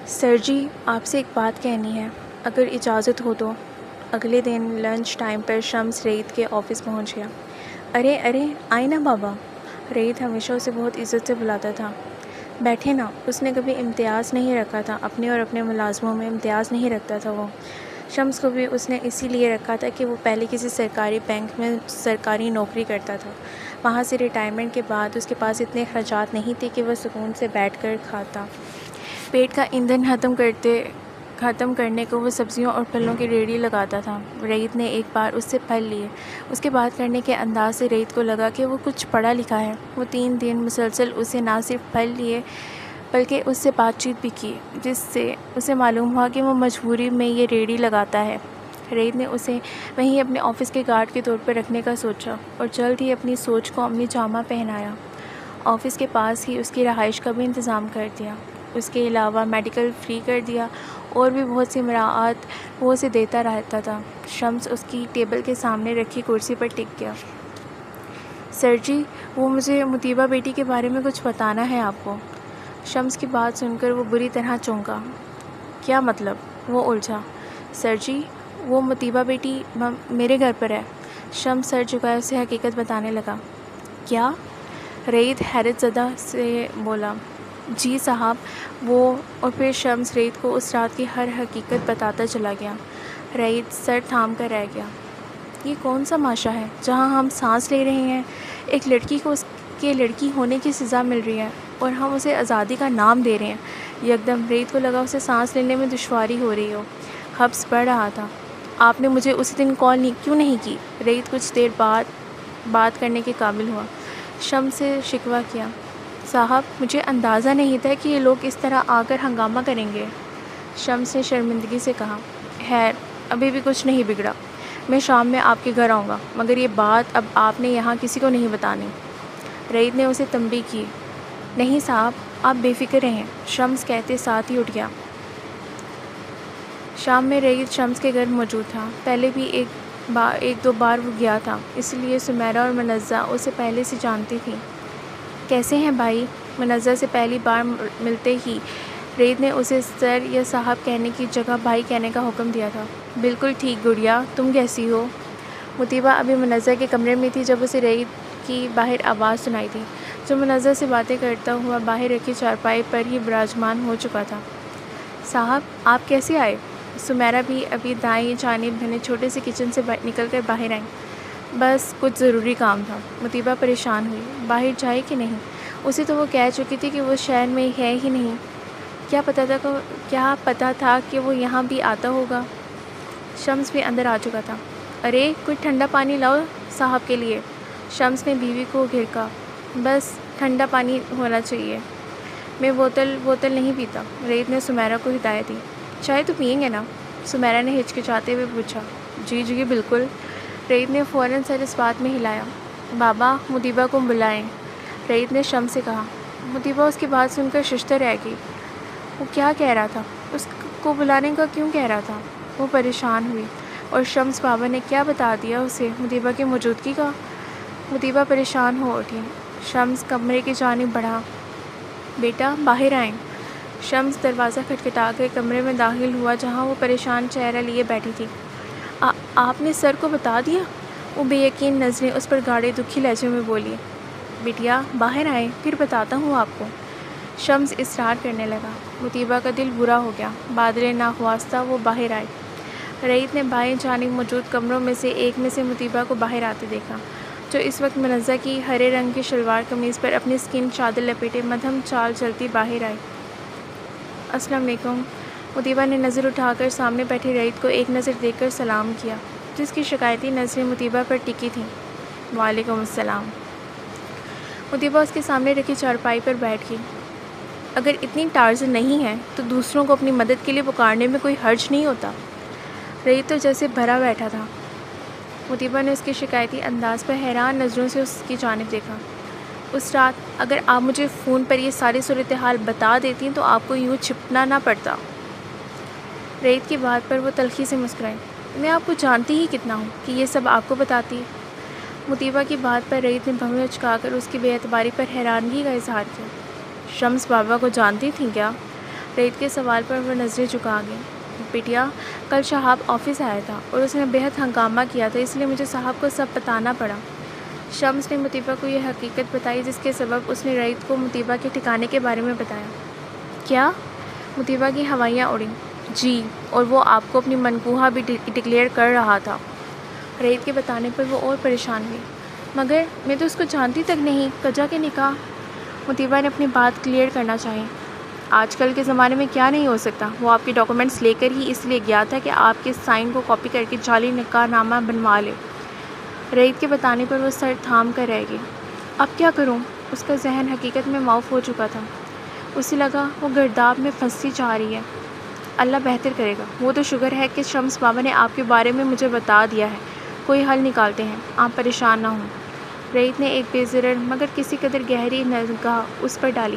سر جی، آپ سے ایک بات کہنی ہے، اگر اجازت ہو تو۔ اگلے دن لنچ ٹائم پر شمس ریت کے آفس پہنچ گیا۔ ارے آئے نا بابا۔ ریت ہمیشہ اسے بہت عزت سے بلاتا تھا۔ بیٹھے نا۔ اس نے کبھی امتیاز نہیں رکھا تھا، اپنے اور اپنے ملازموں میں امتیاز نہیں رکھتا تھا وہ۔ شمس کو بھی اس نے اسی لیے رکھا تھا کہ وہ پہلے کسی سرکاری بینک میں سرکاری نوکری کرتا تھا۔ وہاں سے ریٹائرمنٹ کے بعد اس کے پاس اتنے اخراجات نہیں تھے کہ وہ سکون سے بیٹھ کر کھاتا۔ پیٹ کا ایندھن ختم کرنے کو وہ سبزیوں اور پھلوں کی ریہڑی لگاتا تھا۔ ریت نے ایک بار اس سے پھل لیے۔ اس کے بات کرنے کے انداز سے ریت کو لگا کہ وہ کچھ پڑھا لکھا ہے۔ وہ 3 دن مسلسل اسے نہ صرف پھل لیے بلکہ اس سے بات چیت بھی کی، جس سے اسے معلوم ہوا کہ وہ مجبوری میں یہ ریہڑی لگاتا ہے۔ ریت نے اسے وہیں اپنے آفس کے گارڈ کے طور پر رکھنے کا سوچا اور جلد ہی اپنی سوچ کو عملی جامہ پہنایا۔ آفس کے پاس ہی اس کی رہائش کا بھی انتظام کر دیا۔ اس کے علاوہ میڈیکل فری کر دیا اور بھی بہت سی مراعات وہ اسے دیتا رہتا تھا۔ شمس اس کی ٹیبل کے سامنے رکھی کرسی پر ٹک گیا۔ سر جی، وہ مجھے مطیبہ بیٹی کے بارے میں کچھ بتانا ہے آپ کو۔ شمس کی بات سن کر وہ بری طرح چونکا۔ کیا مطلب؟ وہ الجھا۔ سر جی، وہ مطیبہ بیٹی میرے گھر پر ہے۔ شمس سر جھکائے اسے حقیقت بتانے لگا۔ کیا؟ ریت حیرت زدہ سے بولا۔ جی صاحب، وہ… اور پھر شمس ریت کو اس رات کی ہر حقیقت بتاتا چلا گیا۔ ریت سر تھام کر رہ گیا۔ یہ کون سا معاشرہ ہے جہاں ہم سانس لے رہے ہیں، ایک لڑکی کو اس کے لڑکی ہونے کی سزا مل رہی ہے اور ہم اسے آزادی کا نام دے رہے ہیں۔ یکدم ریت کو لگا اسے سانس لینے میں دشواری ہو رہی ہو۔ حبس بڑھ رہا تھا۔ آپ نے مجھے اسی دن کال کیوں نہیں کی؟ ریت کچھ دیر بعد بات کرنے کے قابل ہوا۔ شمس سے شکوہ کیا۔ صاحب، مجھے اندازہ نہیں تھا کہ یہ لوگ اس طرح آ کر ہنگامہ کریں گے۔ شمس نے شرمندگی سے کہا۔ خیر، ابھی بھی کچھ نہیں بگڑا۔ میں شام میں آپ کے گھر آؤں گا، مگر یہ بات اب آپ نے یہاں کسی کو نہیں بتانی۔ ریت نے اسے تنبیہ کی۔ نہیں صاحب، آپ بے فکر رہیں، شمس کہتے ساتھ ہی اٹھ گیا۔ شام میں ریت شمس کے گھر موجود تھا۔ پہلے بھی ایک دو بار وہ گیا تھا، اس لیے سمیرہ اور منزہ اسے پہلے سے جانتی تھیں۔ کیسے ہیں بھائی؟ منزہ سے پہلی بار ملتے ہی ریت نے اسے سر یا صاحب کہنے کی جگہ بھائی کہنے کا حکم دیا تھا۔ بالکل ٹھیک گڑیا، تم کیسی ہو؟ مطیبہ ابھی منزہ کے کمرے میں تھی جب اسے ریت کی باہر آواز سنائی دی، جو منزہ سے باتیں کرتا ہوا باہر رکھی چارپائی پر ہی براجمان ہو چکا تھا۔ صاحب، آپ کیسے آئے؟ سمیرہ بھی ابھی دائیں جانب بنے چھوٹے سے کچن سے نکل کر باہر آئیں۔ بس کچھ ضروری کام تھا۔ مطیبہ پریشان ہوئی۔ باہر جائے کہ نہیں؟ اسے تو وہ کہہ چکی تھی کہ وہ شہر میں ہے ہی نہیں۔ کیا پتہ تھا کہ وہ یہاں بھی آتا ہوگا؟ شمس بھی اندر آ چکا تھا۔ ارے کوئی ٹھنڈا پانی لاؤ صاحب کے لیے۔ شمس نے بیوی کو گھیرکا۔ بس ٹھنڈا پانی ہونا چاہیے۔ میں بوتل نہیں پیتا۔ ریت نے سمیرہ کو ہدایت دی۔ چائے تو پئیں گے نا؟ سمیرہ نے ہچکچاتے ہوئے پوچھا۔ جی بالکل۔ ریت نے فوراً سر اس بات میں ہلایا۔ بابا، مطیبہ کو بلائیں۔ ریت نے شمس سے کہا۔ مطیبہ اس کی بات سن کر ششدر رہ گئی۔ وہ کیا کہہ رہا تھا؟ اس کو بلانے کا کیوں کہہ رہا تھا؟ وہ پریشان ہوئی۔ اور شمس بابا نے کیا بتا دیا اسے مطیبہ کی موجودگی کا؟ مطیبہ پریشان ہو اٹھی۔ شمس کمرے کی جانب بڑھا۔ بیٹا، باہر آئیں۔ شمس دروازہ کھٹکھٹا کر کمرے میں داخل ہوا جہاں وہ پریشان چہرہ لیے بیٹھی تھی۔ آپ نے سر کو بتا دیا؟ وہ بے یقین نظریں اس پر گاڑے دکھی لہجے میں بولی۔ بیٹیا، باہر آئیں، پھر بتاتا ہوں آپ کو۔ شمس اصرار کرنے لگا۔ مطیبہ کا دل برا ہو گیا۔ بادلِ ناخواستہ وہ باہر آئی۔ ریت نے بائیں جانب موجود کمروں میں سے ایک میں سے مطیبہ کو باہر آتے دیکھا، جو اس وقت منزہ کی ہرے رنگ کی شلوار قمیض پر اپنی اسکن چادر لپیٹے مدھم چال چلتی باہر آئی۔ السلام علیکم۔ مطیبہ نے نظر اٹھا کر سامنے بیٹھی ریت کو ایک نظر دیکھ کر سلام کیا، جس کی شکایتی نظریں مطیبہ پر ٹکی تھیں۔ وعلیکم السلام۔ مطیبہ اس کے سامنے رکھی چارپائی پر بیٹھ گئی۔ اگر اتنی ٹارزن نہیں ہے تو دوسروں کو اپنی مدد کے لیے پکارنے میں کوئی حرج نہیں ہوتا۔ ریت تو جیسے بھرا بیٹھا تھا۔ مطیبہ نے اس کے شکایتی انداز پر حیران نظروں سے اس کی جانب دیکھا۔ اس رات اگر آپ مجھے فون پر یہ ساری صورتحال بتا دیتی تو آپ کو یوں چھپنا نہ پڑتا۔ ریت کی بات پر وہ تلخی سے مسکرائی۔ میں آپ کو جانتی ہی کتنا ہوں کہ یہ سب آپ کو بتاتی۔ مطیبہ کی بات پر ریت نے بھویں اچکا کر اس کی بے اعتباری پر حیرانگی کا اظہار کیا۔ شمس بابا کو جانتی تھیں کیا؟ رعید کے سوال پر وہ نظریں جھکا گئی۔ بیٹیا، کل شہاب آفس آیا تھا اور اس نے بہت ہنگامہ کیا تھا، اس لیے مجھے صاحب کو سب بتانا پڑا۔ شمس نے مطیبہ کو یہ حقیقت بتائی جس کے سبب اس نے رعید کو مطیبہ کے ٹھکانے کے بارے میں بتایا۔ کیا؟ مطیبہ کی ہوائیاں اڑیں۔ جی، اور وہ آپ کو اپنی منکوحہ بھی ڈکلیئر کر رہا تھا۔ رعید کے بتانے پر وہ اور پریشان ہوئی۔ مگر میں تو اس کو جانتی تک نہیں، کجا کے نکاح؟ مطیبہ نے اپنی بات کلیئر کرنا چاہی۔ آج کل کے زمانے میں کیا نہیں ہو سکتا؟ وہ آپ کے ڈاکومنٹس لے کر ہی اس لیے گیا تھا کہ آپ کے سائن کو کاپی کر کے جعلی نکاح نامہ بنوا لے۔ رعید کے بتانے پر وہ سر تھام کر رہ گئی۔ اب کیا کروں؟ اس کا ذہن حقیقت میں معاف ہو چکا تھا۔ اسے لگا وہ گرداب میں پھنسی جا رہی ہے۔ اللہ بہتر کرے گا۔ وہ تو شکر ہے کہ شمس بابا نے آپ کے بارے میں مجھے بتا دیا ہے۔ کوئی حل نکالتے ہیں، آپ پریشان نہ ہوں۔ رعید نے ایک بے ضرر مگر کسی قدر گہری نگاہ اس پر ڈالی۔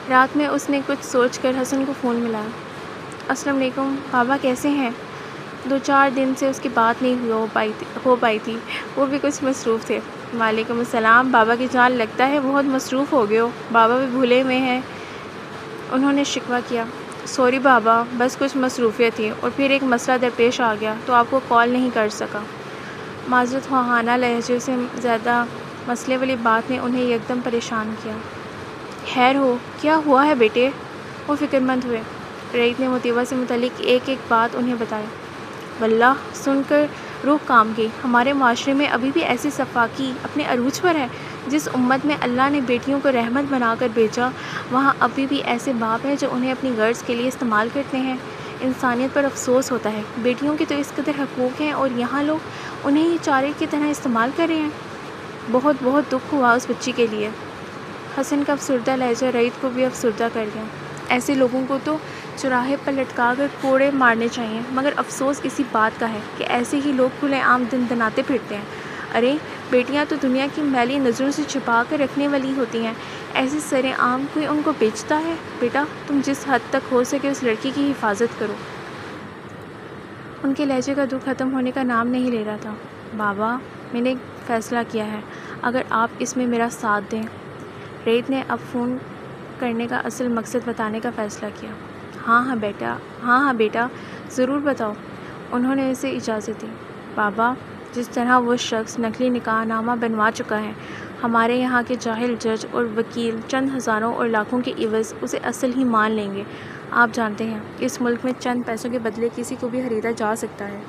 رات میں اس نے کچھ سوچ کر حسن کو فون ملایا۔ السلام علیکم، بابا کیسے ہیں؟ 2-4 دن سے اس کی بات نہیں ہو پائی تھی، وہ بھی کچھ مصروف تھے۔ وعلیکم السلام بابا کی جان، لگتا ہے بہت مصروف ہو گئے ہو، بابا بھی بھولے ہوئے ہیں۔ انہوں نے شکوہ کیا۔ سوری بابا، بس کچھ مصروفیت تھی اور پھر ایک مسئلہ درپیش آ گیا تو آپ کو کال نہیں کر سکا۔ معذرت خواہانہ لہجے سے زیادہ مسئلے والی بات نے انہیں یکدم پریشان کیا۔ خیر ہو، کیا ہوا ہے بیٹے؟ وہ فکر مند ہوئے۔ رعید نے مطیبہ سے متعلق ایک ایک بات انہیں بتائی۔ واللہ، سن کر روح کام گئی۔ ہمارے معاشرے میں ابھی بھی ایسی صفاقی اپنے عروج پر ہے۔ جس امت میں اللہ نے بیٹیوں کو رحمت بنا کر بھیجا، وہاں ابھی بھی ایسے باپ ہیں جو انہیں اپنی غرض کے لیے استعمال کرتے ہیں۔ انسانیت پر افسوس ہوتا ہے، بیٹیوں کے تو اس قدر حقوق ہیں اور یہاں لوگ انہیں ہی چارے کی طرح استعمال کر رہے ہیں۔ بہت بہت دکھ ہوا اس بچی کے لیے۔ حسن کا افسردہ لہجہ رعید کو بھی افسردہ کر گیا۔ ایسے لوگوں کو تو چوراہے پر لٹکا کر کوڑے مارنے چاہیے، مگر افسوس اسی بات کا ہے کہ ایسے ہی لوگ کھلے عام دناتے پھرتے ہیں۔ ارے بیٹیاں تو دنیا کی میلی نظروں سے چھپا کر رکھنے والی ہوتی ہیں، ایسے سرے عام کوئی ان کو بیچتا ہے؟ بیٹا، تم جس حد تک ہو سکے اس لڑکی کی حفاظت کرو۔ ان کے لہجے کا دکھ ختم ہونے کا نام نہیں لے رہا تھا۔ بابا، میں نے ایک فیصلہ کیا ہے، اگر آپ اس میں میرا ساتھ دیں۔ رعید نے اب فون کرنے کا اصل مقصد بتانے کا فیصلہ کیا۔ ہاں بیٹا، ضرور بتاؤ۔ انہوں نے اسے اجازت دی۔ بابا، جس طرح وہ شخص نقلی نکاح نامہ بنوا چکا ہے، ہمارے یہاں کے جاہل جج اور وکیل چند ہزاروں اور لاکھوں کے عوض اسے اصل ہی مان لیں گے۔ آپ جانتے ہیں اس ملک میں چند پیسوں کے بدلے کسی کو بھی خریدا جا سکتا ہے۔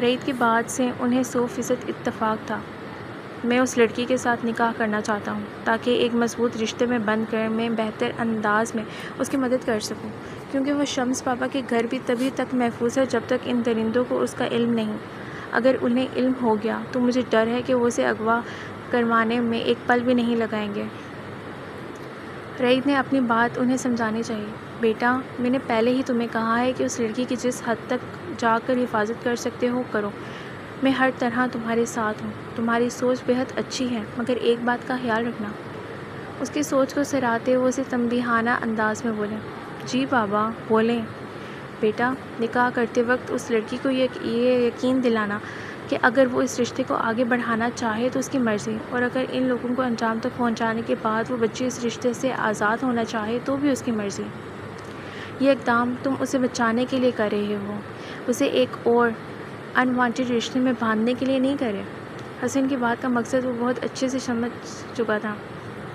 رعید کی بات سے انہیں 100% اتفاق تھا۔ میں اس لڑکی کے ساتھ نکاح کرنا چاہتا ہوں تاکہ ایک مضبوط رشتے میں بند کر میں بہتر انداز میں اس کی مدد کر سکوں، کیونکہ وہ شمس بابا کے گھر بھی تبھی تک محفوظ ہے جب تک ان درندوں کو اس کا علم نہیں۔ اگر انہیں علم ہو گیا تو مجھے ڈر ہے کہ وہ اسے اغوا کروانے میں ایک پل بھی نہیں لگائیں گے۔ رعید نے اپنی بات انہیں سمجھانی چاہیے۔ بیٹا، میں نے پہلے ہی تمہیں کہا ہے کہ اس لڑکی کی جس حد تک جا کر حفاظت کر سکتے ہو کرو۔ میں ہر طرح تمہارے ساتھ ہوں۔ تمہاری سوچ بہت اچھی ہے، مگر ایک بات کا خیال رکھنا۔ اس کی سوچ کو سراہتے ہوئے اسے تنبیہانہ انداز میں بولے۔ جی بابا، بولیں۔ بیٹا، نکاح کرتے وقت اس لڑکی کو یہ یقین دلانا کہ اگر وہ اس رشتے کو آگے بڑھانا چاہے تو اس کی مرضی، اور اگر ان لوگوں کو انجام تک پہنچانے کے بعد وہ بچی اس رشتے سے آزاد ہونا چاہے تو بھی اس کی مرضی۔ یہ اقدام تم اسے بچانے کے لیے کر رہے ہو، اسے ایک اور انوانٹڈ رشتے میں باندھنے کے لیے نہیں کرے۔ حسن کی بات کا مقصد وہ بہت اچھے سے سمجھ چکا تھا۔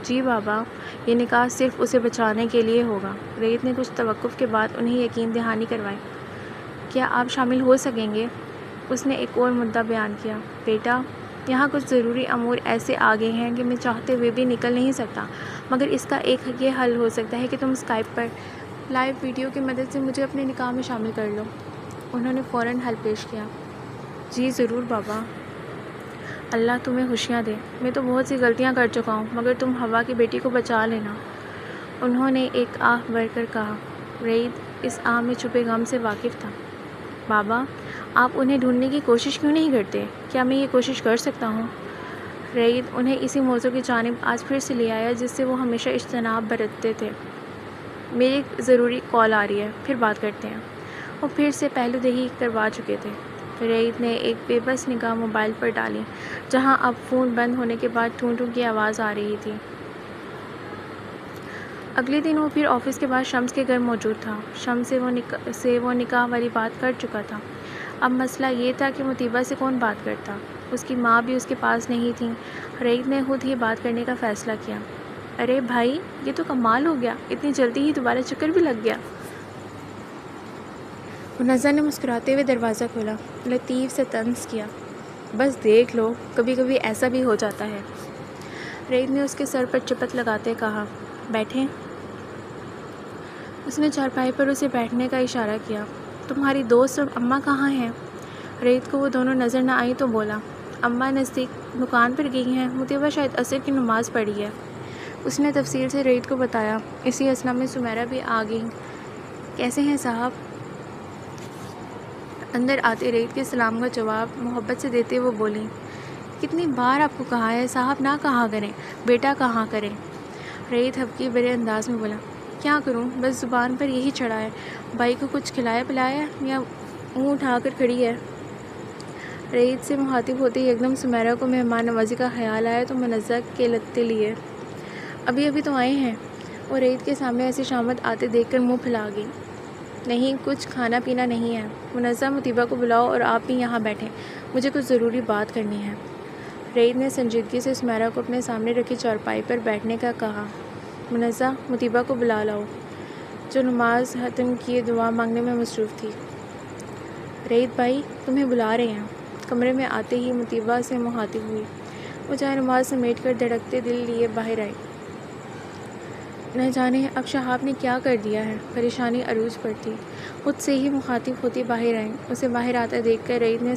جی بابا، یہ نکاح صرف اسے بچانے کے لیے ہوگا۔ رعید نے کچھ توقف کے بعد انہیں یقین دہانی کروائی۔ کیا آپ شامل ہو سکیں گے؟ اس نے ایک اور مدعا بیان کیا۔ بیٹا، یہاں کچھ ضروری امور ایسے آ گئے ہیں کہ میں چاہتے ہوئے بھی نکل نہیں سکتا، مگر اس کا ایک یہ حل ہو سکتا ہے کہ تم اسکائپ پر لائیو ویڈیو کی مدد سے مجھے اپنے نکاح میں شامل کر لو۔ انہوں نے فوراً حل پیش کیا۔ جی ضرور بابا، اللہ تمہیں خوشیاں دے۔ میں تو بہت سی غلطیاں کر چکا ہوں، مگر تم ہوا کی بیٹی کو بچا لینا۔ انہوں نے ایک آہ بھر کر کہا۔ رعید اس آہ میں چھپے غم سے واقف تھا۔ بابا، آپ انہیں ڈھونڈنے کی کوشش کیوں نہیں کرتے؟ کیا میں یہ کوشش کر سکتا ہوں؟ رعید انہیں اسی موضوع کی جانب آج پھر سے لے آیا جس سے وہ ہمیشہ اجتناب برتتے تھے۔ میری ایک ضروری کال آ رہی ہے، پھر بات کرتے ہیں۔ وہ پھر سے پہلو دہی کروا چکے تھے۔ رعید نے ایک بے بس نگاہ موبائل پر ڈالی جہاں اب فون بند ہونے کے بعد ٹھون ٹھون کی آواز آ رہی تھی۔ اگلے دن وہ پھر آفس کے بعد شمس کے گھر موجود تھا۔ شمس سے وہ نکاح والی بات کر چکا تھا۔ اب مسئلہ یہ تھا کہ مطیبہ سے کون بات کرتا۔ اس کی ماں بھی اس کے پاس نہیں تھی۔ رعیت نے خود ہی بات کرنے کا فیصلہ کیا۔ ارے بھائی، یہ تو کمال ہو گیا، اتنی جلدی ہی دوبارہ چکر بھی لگ گیا۔ منزہ نے مسکراتے ہوئے دروازہ کھولا، لطیف سے طنز کیا، بس دیکھ لو، کبھی کبھی ایسا بھی ہو جاتا ہے۔ رعیت نے اس کے سر پر چپت لگاتے کہا، بیٹھیں۔ اس نے چارپائی پر اسے بیٹھنے کا اشارہ کیا۔ تمہاری دوست اور اماں کہاں ہیں؟ رعیت کو وہ دونوں نظر نہ آئی تو بولا، اماں نزدیک دکان پر گئی ہیں، مطیبہ شاید عصر کی نماز پڑھی ہے۔ اس نے تفصیل سے رعیت کو بتایا۔ اسی اثنا میں سمیرہ بھی آ گئی۔ کیسے ہیں صاحب؟ اندر آتے رعیت کے سلام کا جواب محبت سے دیتے وہ بولی، کتنی بار آپ کو کہا ہے صاحب نہ کہا کریں، بیٹا کہا کریں۔ رعیت ہبکی بھرے انداز میں بولا، کیا کروں، بس زبان پر یہی چڑھا ہے، بھائی کو کچھ کھلایا پلایا یا منہ اٹھا کر کھڑی ہے؟ رعیت سے مخاطب ہوتے ہی ایک دم سمیرہ کو مہمان نوازی کا خیال آیا تو منزہ کے لتے لیے، ابھی تو آئے ہیں۔ وہ رعیت کے سامنے ایسی شامت آتے دیکھ کر منہ پھیلا گئی، نہیں کچھ کھانا پینا نہیں ہے، منزہ مطیبہ کو بلاؤ اور آپ بھی یہاں بیٹھیں، مجھے کچھ ضروری بات کرنی ہے۔ رعیت نے سنجیدگی سے سمیرہ کو اپنے سامنے رکھی چارپائی پر بیٹھنے کا کہا، منزہ مطیبہ کو بلا لاؤ، جو نماز ختم کیے دعا مانگنے میں مصروف تھی۔ رعیت بھائی تمہیں بلا رہے ہیں۔ کمرے میں آتے ہی مطیبہ سے مخاطب ہوئی۔ وہ جائے نماز سمیٹ کر دھڑکتے دل لیے باہر آئی۔ نہ جانے اب شہاب نے کیا کر دیا ہے، پریشانی عروج پر تھی۔ خود سے ہی مخاطب ہوتی باہر آئیں۔ اسے باہر آتا دیکھ کر رعیت نے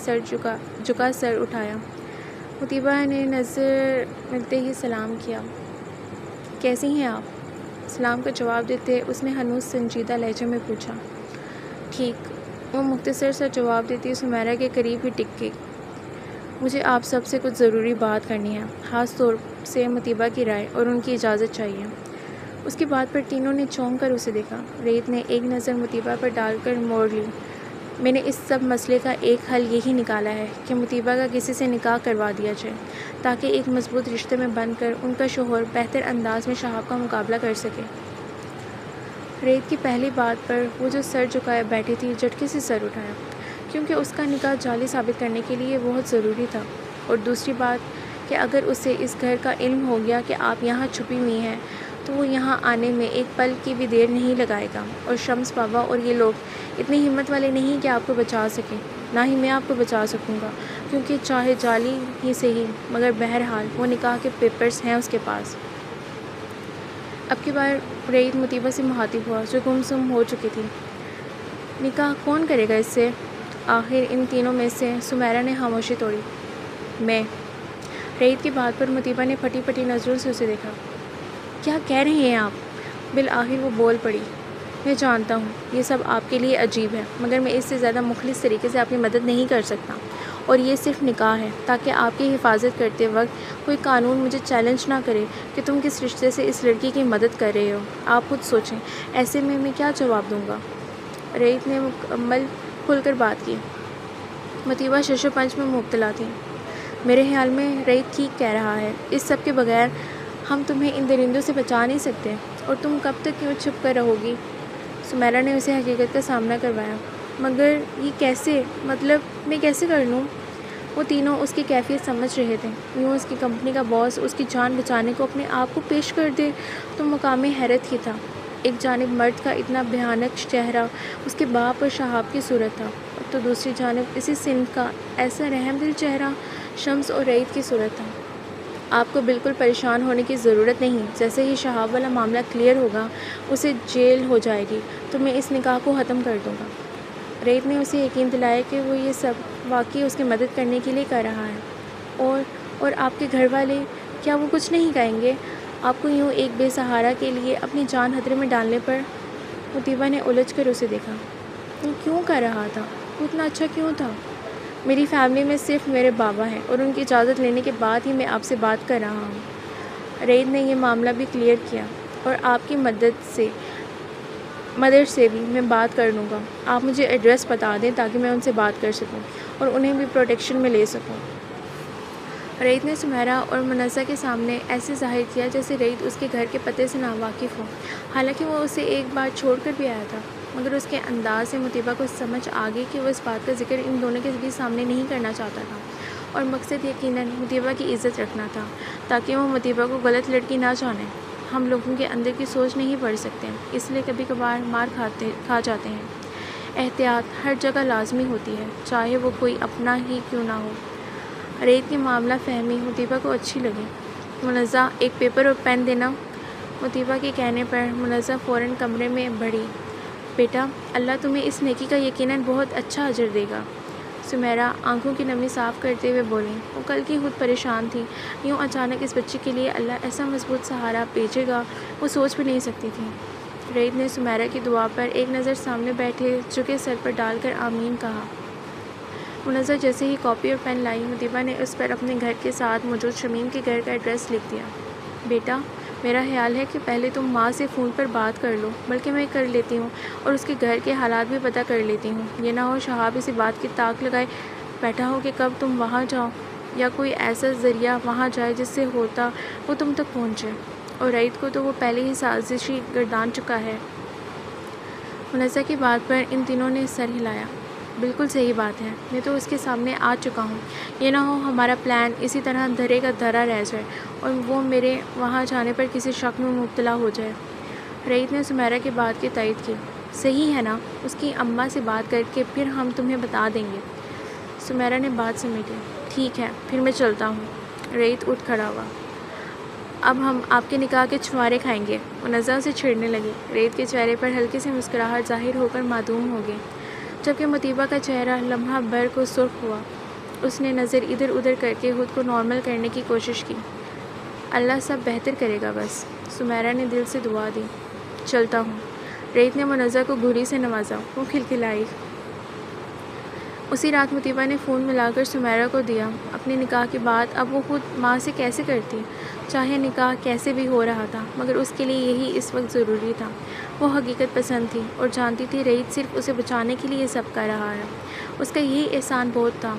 جھکا سر اٹھایا۔ مطیبہ نے نظر ملتے ہی سلام کیا، کیسی ہیں آپ؟ سلام کا جواب دیتے اس نے ہنوز سنجیدہ لہجے میں پوچھا، ٹھیک۔ وہ مختصر سا جواب دیتی سمیرہ کے قریب ہی ٹک گئی۔ مجھے آپ سب سے کچھ ضروری بات کرنی ہے، خاص طور سے مطیبہ کی رائے اور ان کی اجازت چاہیے۔ اس کی بات پر تینوں نے چونک کر اسے دیکھا۔ رعیت نے ایک نظر مطیبہ پر ڈال کر موڑ لی۔ میں نے اس سب مسئلے کا ایک حل یہی نکالا ہے کہ مطیبہ کا کسی سے نکاح کروا دیا جائے، تاکہ ایک مضبوط رشتے میں بند کر ان کا شوہر بہتر انداز میں شہاب کا مقابلہ کر سکے۔ رعیت کی پہلی بات پر وہ جو سر جھکائے بیٹھی تھی جھٹکے سے سر اٹھایا، کیونکہ اس کا نکاح جعلی ثابت کرنے کے لیے بہت ضروری تھا، اور دوسری بات کہ اگر اسے اس گھر کا علم ہو گیا کہ آپ یہاں چھپی ہوئی ہیں تو وہ یہاں آنے میں ایک پل کی بھی دیر نہیں لگائے گا، اور شمس بابا اور یہ لوگ اتنی ہمت والے نہیں کہ آپ کو بچا سکیں، نہ ہی میں آپ کو بچا سکوں گا، کیونکہ چاہے جعلی ہی صحیح مگر بہرحال وہ نکاح کے پیپرز ہیں اس کے پاس۔ اب کی بار رعیت مطیبہ سے مخاطب ہوا جو گم سم ہو چکی تھی، نکاح کون کرے گا اس سے؟ آخر ان تینوں میں سے سمیرہ نے خاموشی توڑی، میں۔ رعیت کی بات پر مطیبہ نے پھٹی پھٹی نظروں سے اسے دیکھا، کیا کہہ رہے ہیں آپ؟ بالآخر وہ بول پڑی، میں جانتا ہوں یہ سب آپ کے لیے عجیب ہے، مگر میں اس سے زیادہ مخلص طریقے سے آپ کی مدد نہیں کر سکتا، اور یہ صرف نکاح ہے تاکہ آپ کی حفاظت کرتے وقت کوئی قانون مجھے چیلنج نہ کرے کہ تم کس رشتے سے اس لڑکی کی مدد کر رہے ہو۔ آپ خود سوچیں، ایسے میں کیا جواب دوں گا؟ رعیت نے مکمل کھل کر بات کی۔ مطیبہ شش و پنج میں مبتلا تھی۔ میرے خیال میں رعیت ٹھیک کہہ رہا ہے، اس سب کے بغیر ہم تمہیں ان درندوں سے بچا نہیں سکتے، اور تم کب تک کیوں چھپ کر رہو گی؟ سمیرہ نے اسے حقیقت کا سامنا کروایا۔ مگر یہ کیسے؟ مطلب میں کیسے کر لوں؟ وہ تینوں اس کی کیفیت سمجھ رہے تھے۔ یوں اس کی کمپنی کا باس اس کی جان بچانے کو اپنے آپ کو پیش کر دے تو مقام حیرت ہی تھا۔ ایک جانب مرد کا اتنا بھیانک چہرہ اس کے باپ اور شہاب کی صورت تھا، اور تو دوسری جانب اسی صنف کا ایسا رحم دل چہرہ شمس اور رعیت کی صورت تھا۔ آپ کو بالکل پریشان ہونے کی ضرورت نہیں، جیسے ہی شہاب والا معاملہ کلیئر ہوگا، اسے جیل ہو جائے گی تو میں اس نکاح کو ختم کر دوں گا۔ رعیت نے اسے یقین دلایا کہ وہ یہ سب واقعی اس کی مدد کرنے کے لیے کر رہا ہے۔ اور آپ کے گھر والے، کیا وہ کچھ نہیں کہیں گے آپ کو یوں ایک بے سہارا کے لیے اپنی جان خطرے میں ڈالنے پر؟ مطیبہ نے الجھ کر اسے دیکھا، وہ کیوں کر رہا تھا؟ وہ اتنا اچھا کیوں تھا؟ میری فیملی میں صرف میرے بابا ہیں، اور ان کی اجازت لینے کے بعد ہی میں آپ سے بات کر رہا ہوں۔ رعیت نے یہ معاملہ بھی کلیئر کیا، اور آپ کی مدر سے بھی میں بات کر لوں گا۔ آپ مجھے ایڈریس بتا دیں تاکہ میں ان سے بات کر سکوں اور انہیں بھی پروٹیکشن میں لے سکوں۔ رعید نے سمیرہ اور منزہ کے سامنے ایسے ظاہر کیا جیسے رعید اس کے گھر کے پتے سے ناواقف ہو، حالانکہ وہ اسے ایک بار چھوڑ کر بھی آیا تھا، مگر اس کے انداز سے مطیبہ کو سمجھ آ گئی کہ وہ اس بات کا ذکر ان دونوں کے بھی سامنے نہیں کرنا چاہتا تھا، اور مقصد یقیناً مطیبہ کی عزت رکھنا تھا، تاکہ وہ مطیبہ کو غلط لڑکی نہ جانے۔ ہم لوگوں کے اندر کی سوچ نہیں پڑھ سکتے، اس لیے کبھی کبھار مار کھا جاتے ہیں۔ احتیاط ہر جگہ لازمی ہوتی ہے، چاہے وہ کوئی اپنا ہی کیوں نہ ہو۔ رعید کی معاملہ فہمی مطیبہ کو اچھی لگی۔ منزہ ایک پیپر اور پین دینا۔ مطیبہ کے کہنے پر منزہ فوراً کمرے میں بڑھی۔ بیٹا، اللہ تمہیں اس نیکی کا یقیناً بہت اچھا اجر دے گا۔ سمیرہ آنکھوں کی نمی صاف کرتے ہوئے بولی۔ وہ کل کی خود پریشان تھی، یوں اچانک اس بچی کے لیے اللہ ایسا مضبوط سہارا بھیجے گا وہ سوچ بھی نہیں سکتی تھی۔ رعید نے سمیرہ کی دعا پر ایک نظر سامنے بیٹھے جھکے سر پر ڈال کر آمین کہا۔ منزہ جیسے ہی کاپی اور پین لائی، مطیبہ نے اس پر اپنے گھر کے ساتھ موجود شمیم کے گھر کا ایڈریس لکھ دیا۔ بیٹا، میرا خیال ہے کہ پہلے تم ماں سے فون پر بات کر لو، بلکہ میں کر لیتی ہوں اور اس کے گھر کے حالات بھی پتہ کر لیتی ہوں۔ یہ نہ ہو شہاب اسی بات کی تاک لگائے بیٹھا ہو کہ کب تم وہاں جاؤ، یا کوئی ایسا ذریعہ وہاں جائے جس سے ہوتا وہ تم تک پہنچے، اور رعید کو تو وہ پہلے ہی سازشی گردان چکا ہے۔ منزہ کی بات پر ان تینوں نے سر ہلایا۔ بالکل صحیح بات ہے، میں تو اس کے سامنے آ چکا ہوں۔ یہ نہ ہو ہمارا پلان اسی طرح دھرے کا دھرا رہ جائے اور وہ میرے وہاں جانے پر کسی شک میں مبتلا ہو جائے۔ رعید نے سمیرہ کی بات کی تائید کی۔ صحیح ہے نا، اس کی اماں سے بات کر کے پھر ہم تمہیں بتا دیں گے۔ سمیرہ نے بات سمیٹی۔ ٹھیک ہے، پھر میں چلتا ہوں۔ رعید اٹھ کھڑا ہوا۔ اب ہم آپ کے نکاح کے چھوارے کھائیں گے۔ منزہ سے چھڑنے لگی۔ رعید کے چہرے پر ہلکی سی مسکراہٹ ظاہر ہو کر معدوم ہو گئی، جبکہ مطیبہ کا چہرہ لمحہ بھر کو سرخ ہوا۔ اس نے نظر ادھر ادھر کر کے خود کو نارمل کرنے کی کوشش کی۔ اللہ سب بہتر کرے گا بس۔ سمیرہ نے دل سے دعا دی۔ چلتا ہوں۔ رعید نے منزہ کو گھوری سے نوازا۔ وہ کھلکھلائی۔ اسی رات مطیبہ نے فون ملا کر سمیرہ کو دیا۔ اپنے نکاح کی بات اب وہ خود ماں سے کیسے کرتی؟ چاہے نکاح کیسے بھی ہو رہا تھا، مگر اس کے لیے یہی اس وقت ضروری تھا۔ وہ حقیقت پسند تھی اور جانتی تھی رعید صرف اسے بچانے کے لیے یہ سب کر رہا ہے۔ اس کا یہی احسان بہت تھا۔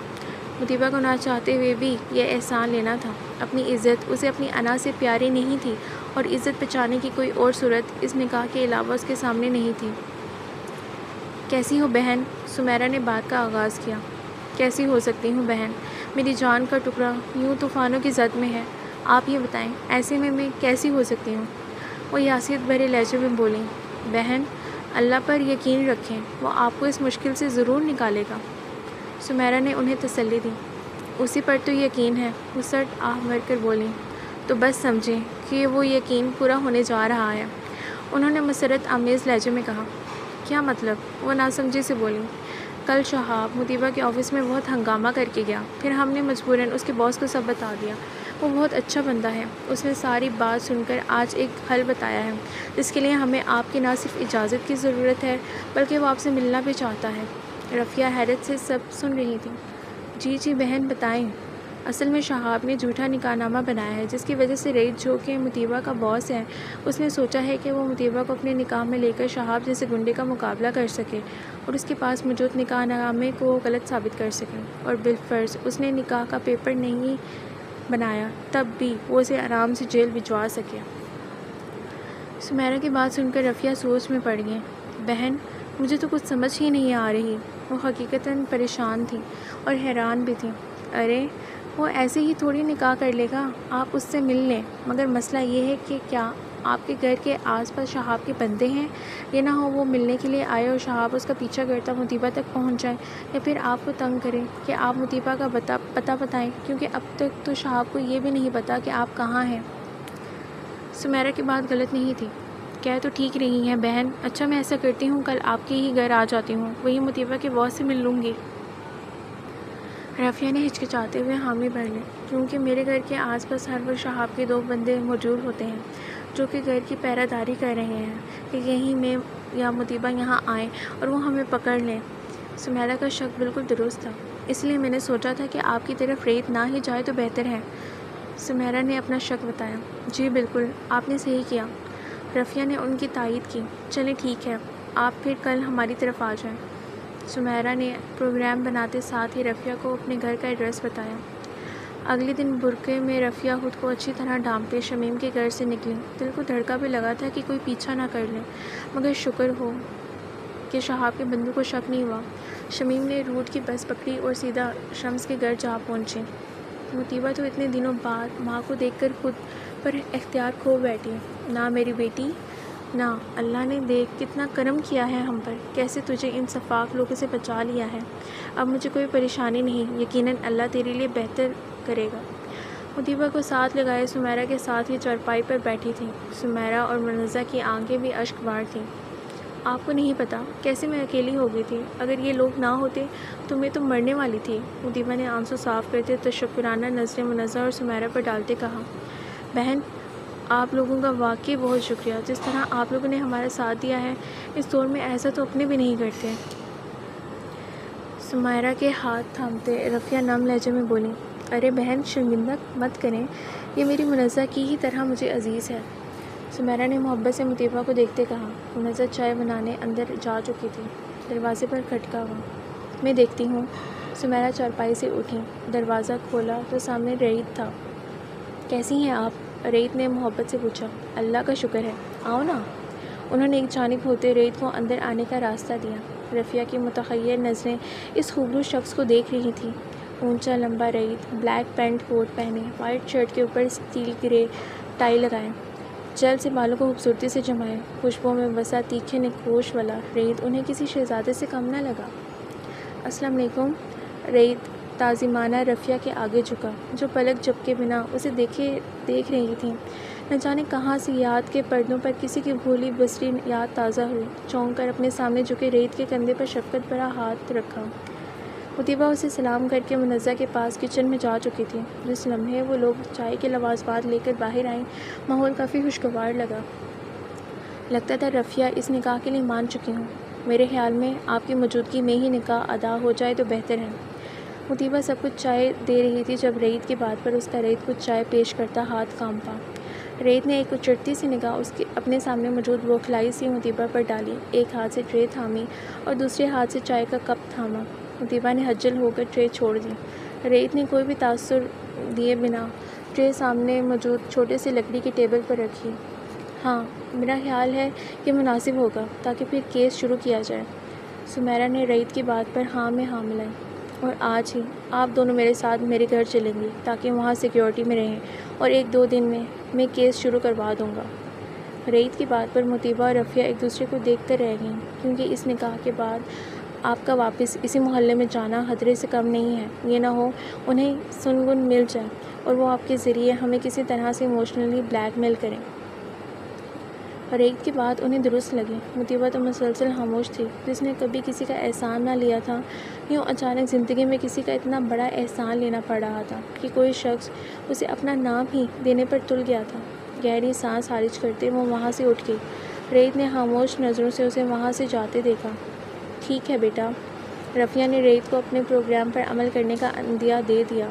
مطیبہ کو نہ چاہتے ہوئے بھی یہ احسان لینا تھا۔ اپنی عزت اسے اپنی انا سے پیاری نہیں تھی، اور عزت بچانے کی کوئی اور صورت اس نکاح کے علاوہ اس کے سامنے نہیں تھی۔ کیسی ہو بہن؟ سمیرہ نے بات کا آغاز کیا۔ کیسی ہو سکتی ہوں بہن؟ میری جان کا ٹکڑا یوں طوفانوں کی زد میں ہے۔ آپ یہ بتائیں، ایسے میں کیسی ہو سکتی ہوں؟ وہ یاسیت بھرے لہجے میں بولی۔ بہن، اللہ پر یقین رکھیں، وہ آپ کو اس مشکل سے ضرور نکالے گا۔ سمیرہ نے انہیں تسلی دی۔ اسی پر تو یقین ہے، وہ سٹ آہ بھر کر بولی۔ تو بس سمجھیں کہ وہ یقین پورا ہونے جا رہا ہے۔ انہوں نے مسرت آمیز لہجے میں کہا۔ کیا مطلب؟ وہ ناسمجھی سے بولی۔ کل شہاب مطیبہ کے آفس میں بہت ہنگامہ کر کے گیا، پھر ہم نے مجبوراً اس کے باس کو سب بتا دیا۔ وہ بہت اچھا بندہ ہے، اس نے ساری بات سن کر آج ایک حل بتایا ہے، جس کے لیے ہمیں آپ کی نہ صرف اجازت کی ضرورت ہے بلکہ وہ آپ سے ملنا بھی چاہتا ہے۔ رفیہ حیرت سے سب سن رہی تھی۔ جی بہن بتائیں۔ اصل میں شہاب نے جھوٹا نکاح نامہ بنایا ہے، جس کی وجہ سے رعید جو کہ مطیبہ کا باس ہے، اس نے سوچا ہے کہ وہ مطیبہ کو اپنے نکاح میں لے کر شہاب جیسے گنڈے کا مقابلہ کر سکے اور اس کے پاس موجود نکاح نامے کو غلط ثابت کر سکے، اور بالفرض اس نے نکاح کا پیپر نہیں بنایا تب بھی وہ اسے آرام سے جیل بھجوا سکے۔ سمیرہ کی بات سن کر رفیہ سوچ میں پڑ گئی۔ بہن، مجھے تو کچھ سمجھ ہی نہیں آ رہی۔ وہ حقیقتاً پریشان تھی اور حیران بھی تھی۔ ارے وہ ایسے ہی تھوڑی نکاح کر لے گا، آپ اس سے مل لیں، مگر مسئلہ یہ ہے کہ کیا آپ کے گھر کے آس پاس شہاب کے بندے ہیں؟ یہ نہ ہو وہ ملنے کے لیے آئے اور شہاب اس کا پیچھا کرتا مطیبہ تک پہنچ جائے، یا پھر آپ کو تنگ کریں کہ آپ مطیبہ کا پتہ بتائیں، کیونکہ اب تک تو شہاب کو یہ بھی نہیں پتا کہ آپ کہاں ہیں۔ سمیرہ کی بات غلط نہیں تھی، کہہ تو ٹھیک رہی ہیں بہن۔ اچھا میں ایسا کرتی ہوں، کل آپ کے ہی گھر آ جاتی ہوں، وہی مطیبہ کے باس سے مل لوں گی۔ رافیہ نے ہچکچاتے ہوئے حامی بھر لی۔ کیونکہ میرے گھر کے آس پاس ہر وقت شہاب کے 2 بندے موجود ہوتے ہیں جو کہ گھر کی پہرہ داری کر رہے ہیں کہ کہیں میں یا مطیبہ یہاں آئیں اور وہ ہمیں پکڑ لیں۔ سمیرہ کا شک بالکل درست تھا، اس لیے میں نے سوچا تھا کہ آپ کی طرف رعید نہ ہی جائے تو بہتر ہے۔ سمیرہ نے اپنا شک بتایا۔ جی بالکل، آپ نے صحیح کیا۔ رافیہ نے ان کی تائید کی۔ چلیں ٹھیک ہے، آپ پھر کل ہماری طرف آ جائیں۔ سمیرہ نے پروگرام بناتے ساتھ ہی رافیہ کو اپنے گھر کا ایڈریس بتایا۔ اگلے دن برقعے میں رفیہ خود کو اچھی طرح ڈھانپے شمیم کے گھر سے نکلی۔ دل کو دھڑکا بھی لگا تھا کہ کوئی پیچھا نہ کر لے، مگر شکر ہو کہ شہاب کے بندوں کو شک نہیں ہوا۔ شمیم نے روٹ کی بس پکڑی اور سیدھا شمس کے گھر جا پہنچی۔ مطیبہ تو اتنے دنوں بعد ماں کو دیکھ کر خود پر اختیار کھو بیٹھی۔ نہ میری بیٹی، نہ، اللہ نے دیکھ کتنا کرم کیا ہے ہم پر، کیسے تجھے ان سفاک لوگوں سے بچا لیا ہے۔ اب مجھے کوئی پریشانی نہیں، یقیناً اللہ تیرے لیے بہتر کرے گا۔ مطیبہ کو ساتھ لگائے سمیرہ کے ساتھ ہی چارپائی پر بیٹھی تھی۔ سمیرہ اور منزہ کی آنکھیں بھی اشک بار تھیں۔ آپ کو نہیں پتہ کیسے میں اکیلی ہو گئی تھی، اگر یہ لوگ نہ ہوتے تو میں تو مرنے والی تھی۔ مطیبہ نے آنسو صاف کرتے تشکرانہ نظریں منزہ اور سمیرہ پر ڈالتے کہا، بہن آپ لوگوں کا واقعی بہت شکریہ، جس طرح آپ لوگوں نے ہمارا ساتھ دیا ہے اس دور میں ایسا تو اپنے بھی نہیں کرتے۔ سمیرہ کے ہاتھ تھامتے رفیہ نرم لہجے میں بولی، ارے بہن شرمندہ مت کریں، یہ میری منزہ کی ہی طرح مجھے عزیز ہے۔ سمیرہ نے محبت سے مطیبہ کو دیکھتے کہا۔ منزہ چائے بنانے اندر جا چکی تھی۔ دروازے پر کھٹکا ہوا۔ میں دیکھتی ہوں۔ سمیرہ چارپائی سے اٹھی، دروازہ کھولا تو سامنے رعیت تھا۔ کیسی ہیں آپ؟ رعیت نے محبت سے پوچھا۔ اللہ کا شکر ہے، آؤ نا۔ انہوں نے ایک جانب ہوتے رعیت کو اندر آنے کا راستہ دیا۔ رفیہ کی متحیر نظریں اس خوبصورت شخص کو دیکھ رہی تھیں۔ اونچا لمبا رعیت، بلیک پینٹ کوٹ پہنے، وائٹ شرٹ کے اوپر اسٹیل گرے ٹائی لگائے، جیل سے بالوں کو خوبصورتی سے جمائے، خوشبو میں وسا تیکھے نگوش والا رعیت انہیں کسی شہزادے سے کم نہ لگا۔ السلام علیکم۔ رعیت تعظیمانہ رفیہ کے آگے جھکا، جو پلک جھپکے بنا اسے دیکھ رہی تھیں۔ نہ جانے کہاں سے یاد کے پردوں پر کسی کی بھولی بسری یاد تازہ ہوئی۔ چونک کر اپنے سامنے جھکے رعیت کے کندھے پر شفقت بھرا ہاتھ رکھا۔ مطیبہ اسے سلام کر کے منزہ کے پاس کچن میں جا چکی تھی۔ جس لمحے وہ لوگ چائے کے لوازمات لے کر باہر آئیں، ماحول کافی خوشگوار لگا۔ لگتا تھا رفیہ اس نکاح کے لیے مان چکی ہوں۔ میرے خیال میں آپ کی موجودگی میں ہی نکاح ادا ہو جائے تو بہتر ہے۔ مطیبہ سب کچھ چائے دے رہی تھی جب رعیت کی بات پر اس کا رعیت کچھ چائے پیش کرتا ہاتھ کانپا۔ رعیت نے ایک اچٹتی سی نگاہ اپنے سامنے موجود بوکھلائی سی مطیبہ پر ڈالی، ایک ہاتھ سے ٹرے تھامی اور دوسرے ہاتھ سے چائے کا کپ تھاما۔ مطیبہ نے خجل ہو کر ٹرے چھوڑ دی۔ رعیت نے کوئی بھی تاثر دیے بنا ٹرے سامنے موجود چھوٹے سے لکڑی کے ٹیبل پر رکھی۔ ہاں، میرا خیال ہے یہ مناسب ہوگا تاکہ پھر کیس شروع کیا جائے۔ سمیرہ نے رعیت کی بات پر ہاں میں ہاں ملائی۔ اور آج ہی آپ دونوں میرے ساتھ میرے گھر چلیں گی تاکہ وہاں سیکیورٹی میں رہیں، اور 1-2 دن میں کیس شروع کروا دوں گا۔ رعیت کی بات پر مطیبہ اور رفیہ ایک دوسرے کو دیکھ کر رہ گئیں، کیونکہ اس نکاح کے بعد آپ کا واپس اسی محلے میں جانا خطرے سے کم نہیں ہے۔ یہ نہ ہو انہیں سنگن مل جائے اور وہ آپ کے ذریعے ہمیں کسی طرح سے ایموشنلی بلیک میل کریں۔ رعیت کی بات انہیں درست لگی۔ مطیبہ تو مسلسل خاموش تھی، جس نے کبھی کسی کا احسان نہ لیا تھا۔ یوں اچانک زندگی میں کسی کا اتنا بڑا احسان لینا پڑ رہا تھا کہ کوئی شخص اسے اپنا نام ہی دینے پر تل گیا تھا۔ گہری سانس خارج کرتے وہ وہاں سے اٹھ گئی۔ رعیت نے خاموش نظروں سے اسے وہاں سے جاتے دیکھا۔ ٹھیک ہے بیٹا۔ رفیہ نے رعیت کو اپنے پروگرام پر عمل کرنے کا عندیہ دے دیا۔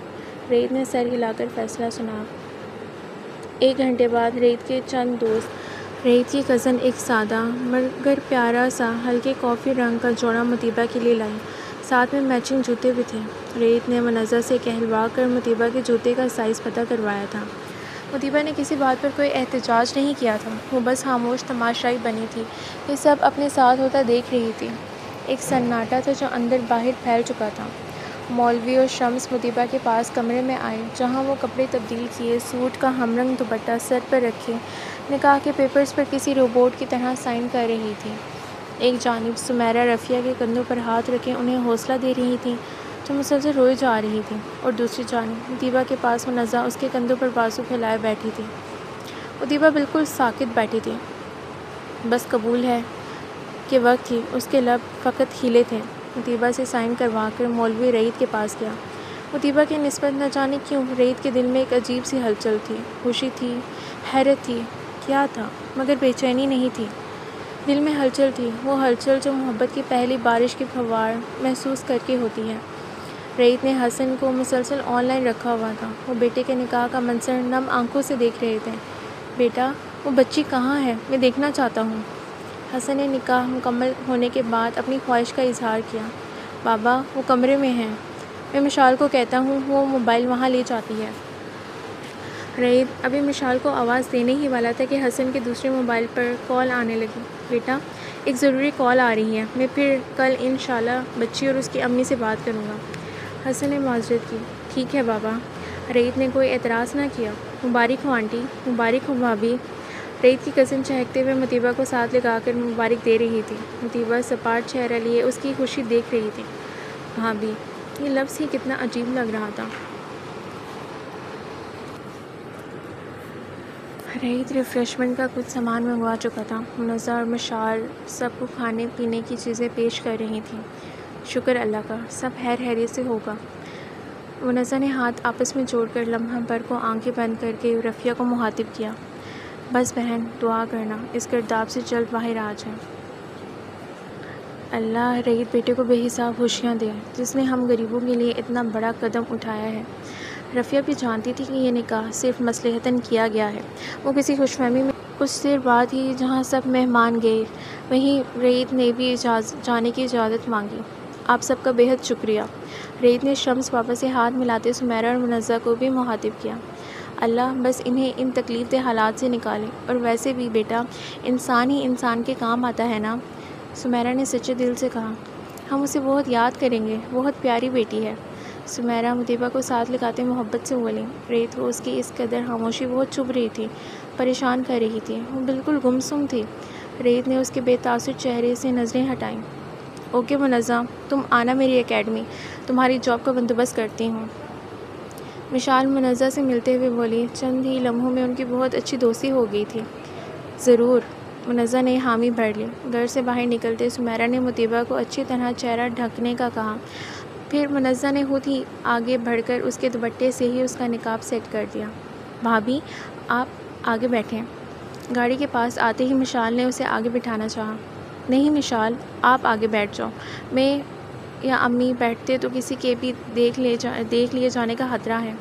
رعیت نے سر ہلا کر فیصلہ سنا۔ 1 گھنٹے بعد رعیت کے چند دوست، رعیت کی کزن ایک سادہ مگر پیارا سا ہلکے کافی رنگ کا جوڑا مطیبہ کے لیے لائی، ساتھ میں میچنگ جوتے بھی تھے۔ رعیت نے منزہ سے کہلوا کر مطیبہ کے جوتے کا سائز پتہ کروایا تھا۔ مطیبہ نے کسی بات پر کوئی احتجاج نہیں کیا تھا، وہ بس خاموش تماشائی بنی تھی، یہ سب اپنے ساتھ ہوتا دیکھ رہی تھی۔ ایک سناٹا تھا جو اندر باہر پھیل چکا تھا۔ مولوی اور شمس مطیبہ کے پاس کمرے میں آئے، جہاں وہ کپڑے تبدیل کیے، سوٹ کا ہم رنگ دوپٹہ سر پر رکھے، نکاح کے پیپرز پر کسی روبوٹ کی طرح سائن کر رہی تھی۔ ایک جانب سمیرہ رفیہ کے کندھوں پر ہاتھ رکھے انہیں حوصلہ دے رہی تھی، جو مسلسل روئے جا رہی تھی، اور دوسری جانب مطیبہ کے پاس منزہ اس کے کندھوں پر بازو پھیلائے بیٹھی تھی۔ مطیبہ بالکل ساکت بیٹھی تھی، بس قبول ہے کہ وقت ہی اس کے لب فقط ہلے تھے۔ مطیبہ سے سائن کروا کر مولوی رعیت کے پاس گیا۔ مطیبہ کی نسبت نہ جانے کیوں رعیت کے دل میں ایک عجیب سی ہلچل تھی، خوشی تھی، حیرت تھی، کیا تھا، مگر بے چینی نہیں تھی۔ دل میں ہلچل تھی، وہ ہلچل جو محبت کی پہلی بارش کی پھوار محسوس کر کے ہوتی ہے۔ رعیت نے حسن کو مسلسل آن لائن رکھا ہوا تھا، وہ بیٹے کے نکاح کا منظر نم آنکھوں سے دیکھ رہے تھے۔ بیٹا، وہ بچی کہاں ہے؟ میں دیکھنا چاہتا ہوں۔ حسن نے نکاح مکمل ہونے کے بعد اپنی خواہش کا اظہار کیا۔ بابا، وہ کمرے میں ہیں۔ میں مشال کو کہتا ہوں، وہ موبائل وہاں لے جاتی ہے۔ رعید ابھی مشال کو آواز دینے ہی والا تھا کہ حسن کے دوسرے موبائل پر کال آنے لگی۔ بیٹا، ایک ضروری کال آ رہی ہے، میں پھر کل انشاءاللہ بچی اور اس کی امی سے بات کروں گا۔ حسن نے معذرت کی۔ ٹھیک ہے بابا۔ رعید نے کوئی اعتراض نہ کیا۔ مبارک ہو آنٹی۔ مبارک ہو بھابھی۔ رعید کی کزن چہکتے ہوئے مطیبہ کو ساتھ لگا کر مبارک دے رہی تھی۔ مطیبہ سپاٹ چہرہ لیے اس کی خوشی دیکھ رہی تھی۔ بھابھی، یہ لفظ ہی کتنا عجیب لگ رہا تھا۔ رعید ریفریشمنٹ کا کچھ سامان منگوا چکا تھا۔ منزہ اور مشال سب کو کھانے پینے کی چیزیں پیش کر رہی تھیں۔ شکر اللہ کا، سب خیر خیریت سے ہوگا۔ منزہ نے ہاتھ آپس میں جوڑ کر لمحہ بھر کو آنکھیں بند کر کے رفیہ کو مخاطب کیا۔ بس بہن، دعا کرنا اس گرداب سے جلد باہر آ جائیں۔ اللہ رعید بیٹے کو بے حساب خوشیاں دے، جس نے ہم غریبوں کے لیے اتنا بڑا قدم اٹھایا ہے۔ رفیہ بھی جانتی تھی کہ یہ نکاح صرف مصلحتاً کیا گیا ہے۔ وہ کسی خوش فہمی میں کچھ دیر بعد ہی جہاں سب مہمان گئے، وہیں رعید نے بھی جانے کی اجازت مانگی۔ آپ سب کا بے حد شکریہ۔ رعید نے شمس پاپا سے ہاتھ ملاتے سمیرہ اور منزہ کو بھی مخاطب کیا۔ اللہ بس انہیں ان تکلیف دہ حالات سے نکالے، اور ویسے بھی بیٹا، انسان ہی انسان کے کام آتا ہے نا۔ سمیرہ نے سچے دل سے کہا۔ ہم اسے بہت یاد کریں گے، بہت پیاری بیٹی ہے۔ سمیرہ مطیبہ کو ساتھ لگاتے محبت سے بولی۔ رعید کو اس کی اس قدر خاموشی بہت چبھ رہی تھی، پریشان کر رہی تھی۔ وہ بالکل گمسم تھی۔ رعید نے اس کے بے تاثر چہرے سے نظریں ہٹائیں۔ اوکے منزہ، تم آنا میری اکیڈمی، تمہاری جاب کا بندوبست کرتی ہوں۔ مشال منزہ سے ملتے ہوئے بولی۔ چند ہی لمحوں میں ان کی بہت اچھی دوستی ہو گئی تھی۔ ضرور، منزہ نے حامی بھر لی۔ گھر سے باہر نکلتے سمیرہ نے مطیبہ کو اچھی طرح چہرہ ڈھکنے کا کہا۔ پھر منزہ نے خود ہی آگے بڑھ کر اس کے دوپٹے سے ہی اس کا نقاب سیٹ کر دیا۔ بھابھی، آپ آگے بیٹھیں۔ گاڑی کے پاس آتے ہی مشال نے اسے آگے بٹھانا چاہا۔ نہیں مشال، آپ آگے بیٹھ جاؤ، میں یا امی بیٹھتے تو کسی کے بھی دیکھ لیے جانے کا خطرہ ہے۔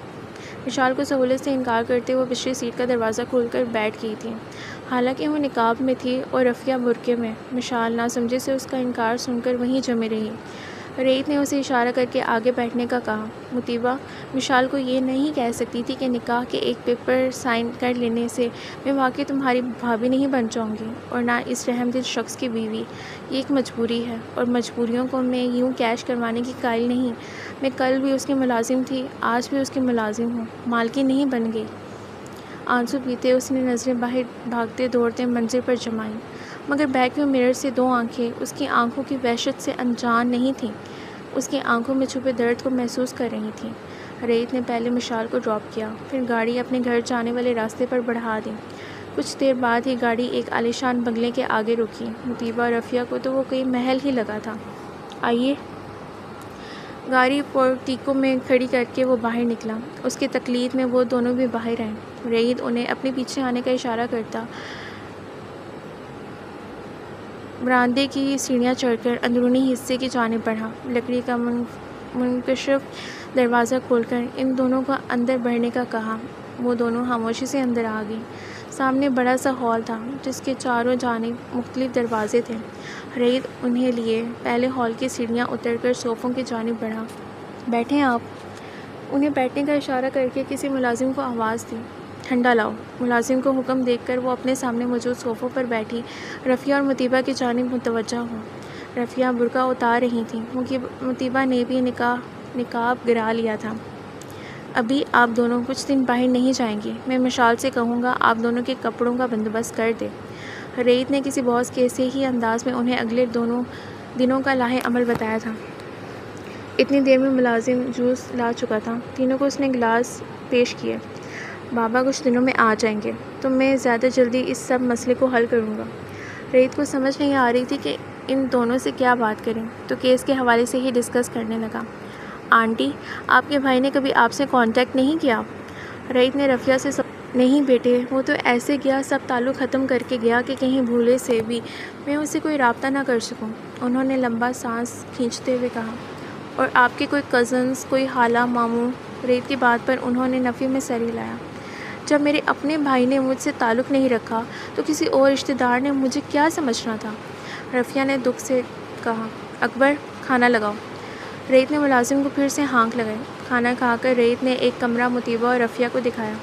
مشال کو سہولت سے انکار کرتے وہ پچھلی سیٹ کا دروازہ کھول کر بیٹھ گئی تھی۔ حالانکہ وہ نقاب میں تھی اور رفیہ برقعے میں، مشال نہ سمجھے سے اس کا انکار سن کر وہیں جمی رہی۔ رعید نے اسے اشارہ کر کے آگے بیٹھنے کا کہا۔ مطیبہ، مشال کو یہ نہیں کہہ سکتی تھی کہ نکاح کے ایک پیپر سائن کر لینے سے میں واقعی تمہاری بھابھی نہیں بن جاؤں گی، اور نہ اس رحم دل شخص کی بیوی۔ یہ ایک مجبوری ہے، اور مجبوریوں کو میں یوں کیش کروانے کی قائل نہیں۔ میں کل بھی اس کی ملازم تھی، آج بھی اس کی ملازم ہوں، مالکن نہیں بن گئی۔ آنسو پیتے اس نے نظریں باہر بھاگتے دوڑتے منظر پر جمائیں، مگر بیک ویو مرر سے دو آنکھیں اس کی آنکھوں کی وحشت سے انجان نہیں تھیں، اس کی آنکھوں میں چھپے درد کو محسوس کر رہی تھیں۔ رعید نے پہلے مشال کو ڈراپ کیا، پھر گاڑی اپنے گھر جانے والے راستے پر بڑھا دی۔ کچھ دیر بعد ہی گاڑی ایک عالیشان بنگلے کے آگے رکی۔ مطیبہ اور رفیہ کو تو وہ کوئی محل ہی لگا تھا۔ آئیے۔ گاڑی پورٹیکو میں کھڑی کر کے وہ باہر نکلا۔ اس کی تقلید میں وہ دونوں بھی باہر آئے۔ رعید انہیں اپنے پیچھے آنے کا اشارہ کرتا برآمدے کی سیڑھیاں چڑھ کر اندرونی حصے کی جانب بڑھا۔ لکڑی کا منکشف دروازہ کھول کر ان دونوں کو اندر بڑھنے کا کہا۔ وہ دونوں خاموشی سے اندر آ گئیں۔ سامنے بڑا سا ہال تھا، جس کے چاروں جانب مختلف دروازے تھے۔ رعید انہیں لیے پہلے ہال کی سیڑھیاں اتر کر صوفوں کی جانب بڑھا۔ بیٹھیں آپ۔ انہیں بیٹھنے کا اشارہ کر کے کسی ملازم کو آواز دی۔ ٹھنڈا لاؤ۔ ملازم کو حکم دے کر وہ اپنے سامنے موجود صوفوں پر بیٹھی رفیہ اور مطیبہ کی جانب متوجہ ہو۔ رفیہ برقع اتار رہی تھیں، مطیبہ نے بھی نقاب گرا لیا تھا۔ ابھی آپ دونوں کچھ دن باہر نہیں جائیں گی، میں مشال سے کہوں گا آپ دونوں کے کپڑوں کا بندوبست کر دے۔ رعید نے کسی باس کے سے ہی انداز میں انہیں اگلے دنوں کا لاحِ عمل بتایا تھا۔ اتنی دیر میں ملازم جوس لا چکا تھا۔ تینوں کو اس نے گلاس پیش کیے۔ بابا کچھ دنوں میں آ جائیں گے، تو میں زیادہ جلدی اس سب مسئلے کو حل کروں گا۔ رعید کو سمجھ نہیں آ رہی تھی کہ ان دونوں سے کیا بات کریں، تو کیس کے حوالے سے ہی ڈسکس کرنے لگا۔ آنٹی، آپ کے بھائی نے کبھی آپ سے کانٹیکٹ نہیں کیا؟ رعید نے رفیہ سے نہیں بیٹے، وہ تو ایسے گیا، سب تعلق ختم کر کے گیا کہ کہیں بھولے سے بھی میں اس سے کوئی رابطہ نہ کر سکوں۔ انہوں نے لمبا سانس کھینچتے ہوئے کہا۔ اور آپ کے کوئی کزنز، کوئی خالہ ماموں؟ رعید کی بات پر انہوں نے نفی میں سر ہلایا۔ جب میرے اپنے بھائی نے مجھ سے تعلق نہیں رکھا تو کسی اور رشتہ دار نے مجھے کیا سمجھنا تھا؟ رفیہ نے دکھ سے کہا۔ اکبر، کھانا لگاؤ۔ رعیت نے ملازم کو پھر سے ہانک لگائی۔ کھانا کھا کر رعیت نے ایک کمرہ مطیبہ اور رفیہ کو دکھایا۔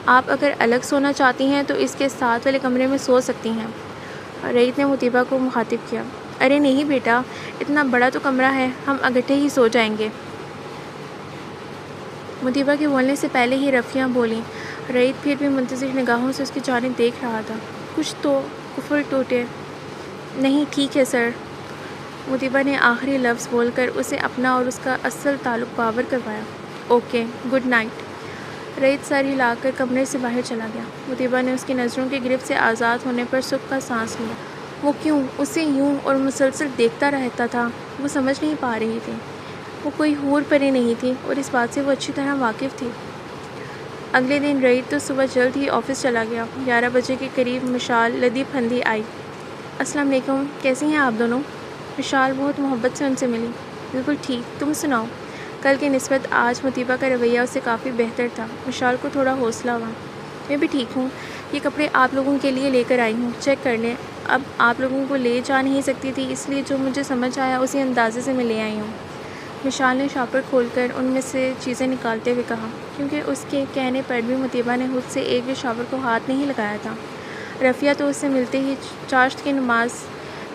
آپ اگر الگ سونا چاہتی ہیں تو اس کے ساتھ والے کمرے میں سو سکتی ہیں۔ رعیت نے مطیبہ کو مخاطب کیا۔ ارے نہیں بیٹا، اتنا بڑا تو کمرہ ہے، ہم اکٹھے ہی سو جائیں گے۔ مطیبہ کے بولنے سے پہلے ہی رفیہ بولی۔ رعیت پھر بھی منتظر نگاہوں سے اس کی جانب دیکھ رہا تھا۔ کچھ تو کفر ٹوٹے۔ نہیں ٹھیک ہے سر۔ مطیبہ نے آخری لفظ بول کر اسے اپنا اور اس کا اصل تعلق باور کروایا۔ Okay, good night. رعیت سر ہلا کر کمرے سے باہر چلا گیا۔ مطیبہ نے اس کی نظروں کی گرفت سے آزاد ہونے پر سکھ کا سانس لیا۔ وہ کیوں اسے یوں اور مسلسل دیکھتا رہتا تھا، وہ سمجھ نہیں پا رہی تھی۔ وہ کوئی حور پری نہیں تھی اور اس بات سے وہ اچھی طرح واقف تھی۔ اگلے دن رعیت تو صبح جلد ہی آفس چلا گیا۔ 11 بجے کے قریب مشال لدی پھندی آئی۔ السلام علیکم، کیسی ہیں آپ دونوں؟ مشال بہت محبت سے ان سے ملی۔ بالکل ٹھیک، تم سناؤ؟ کل کی نسبت آج مطیبہ کا رویہ اس سے کافی بہتر تھا۔ مشال کو تھوڑا حوصلہ ہوا۔ میں بھی ٹھیک ہوں، یہ کپڑے آپ لوگوں کے لیے لے کر آئی ہوں، چیک کر لیں۔ اب آپ لوگوں کو لے جا نہیں سکتی تھی، اس لیے جو مجھے سمجھ آیا اسی اندازے سے میں لے آئی ہوں۔ مشال نے شاپر کھول کر ان میں سے چیزیں نکالتے ہوئے کہا، کیونکہ اس کے کہنے پر بھی مطیبہ نے خود سے ایک بھی شاپر کو ہاتھ نہیں لگایا تھا۔ رفیہ تو اس سے ملتے ہی چاشت کی نماز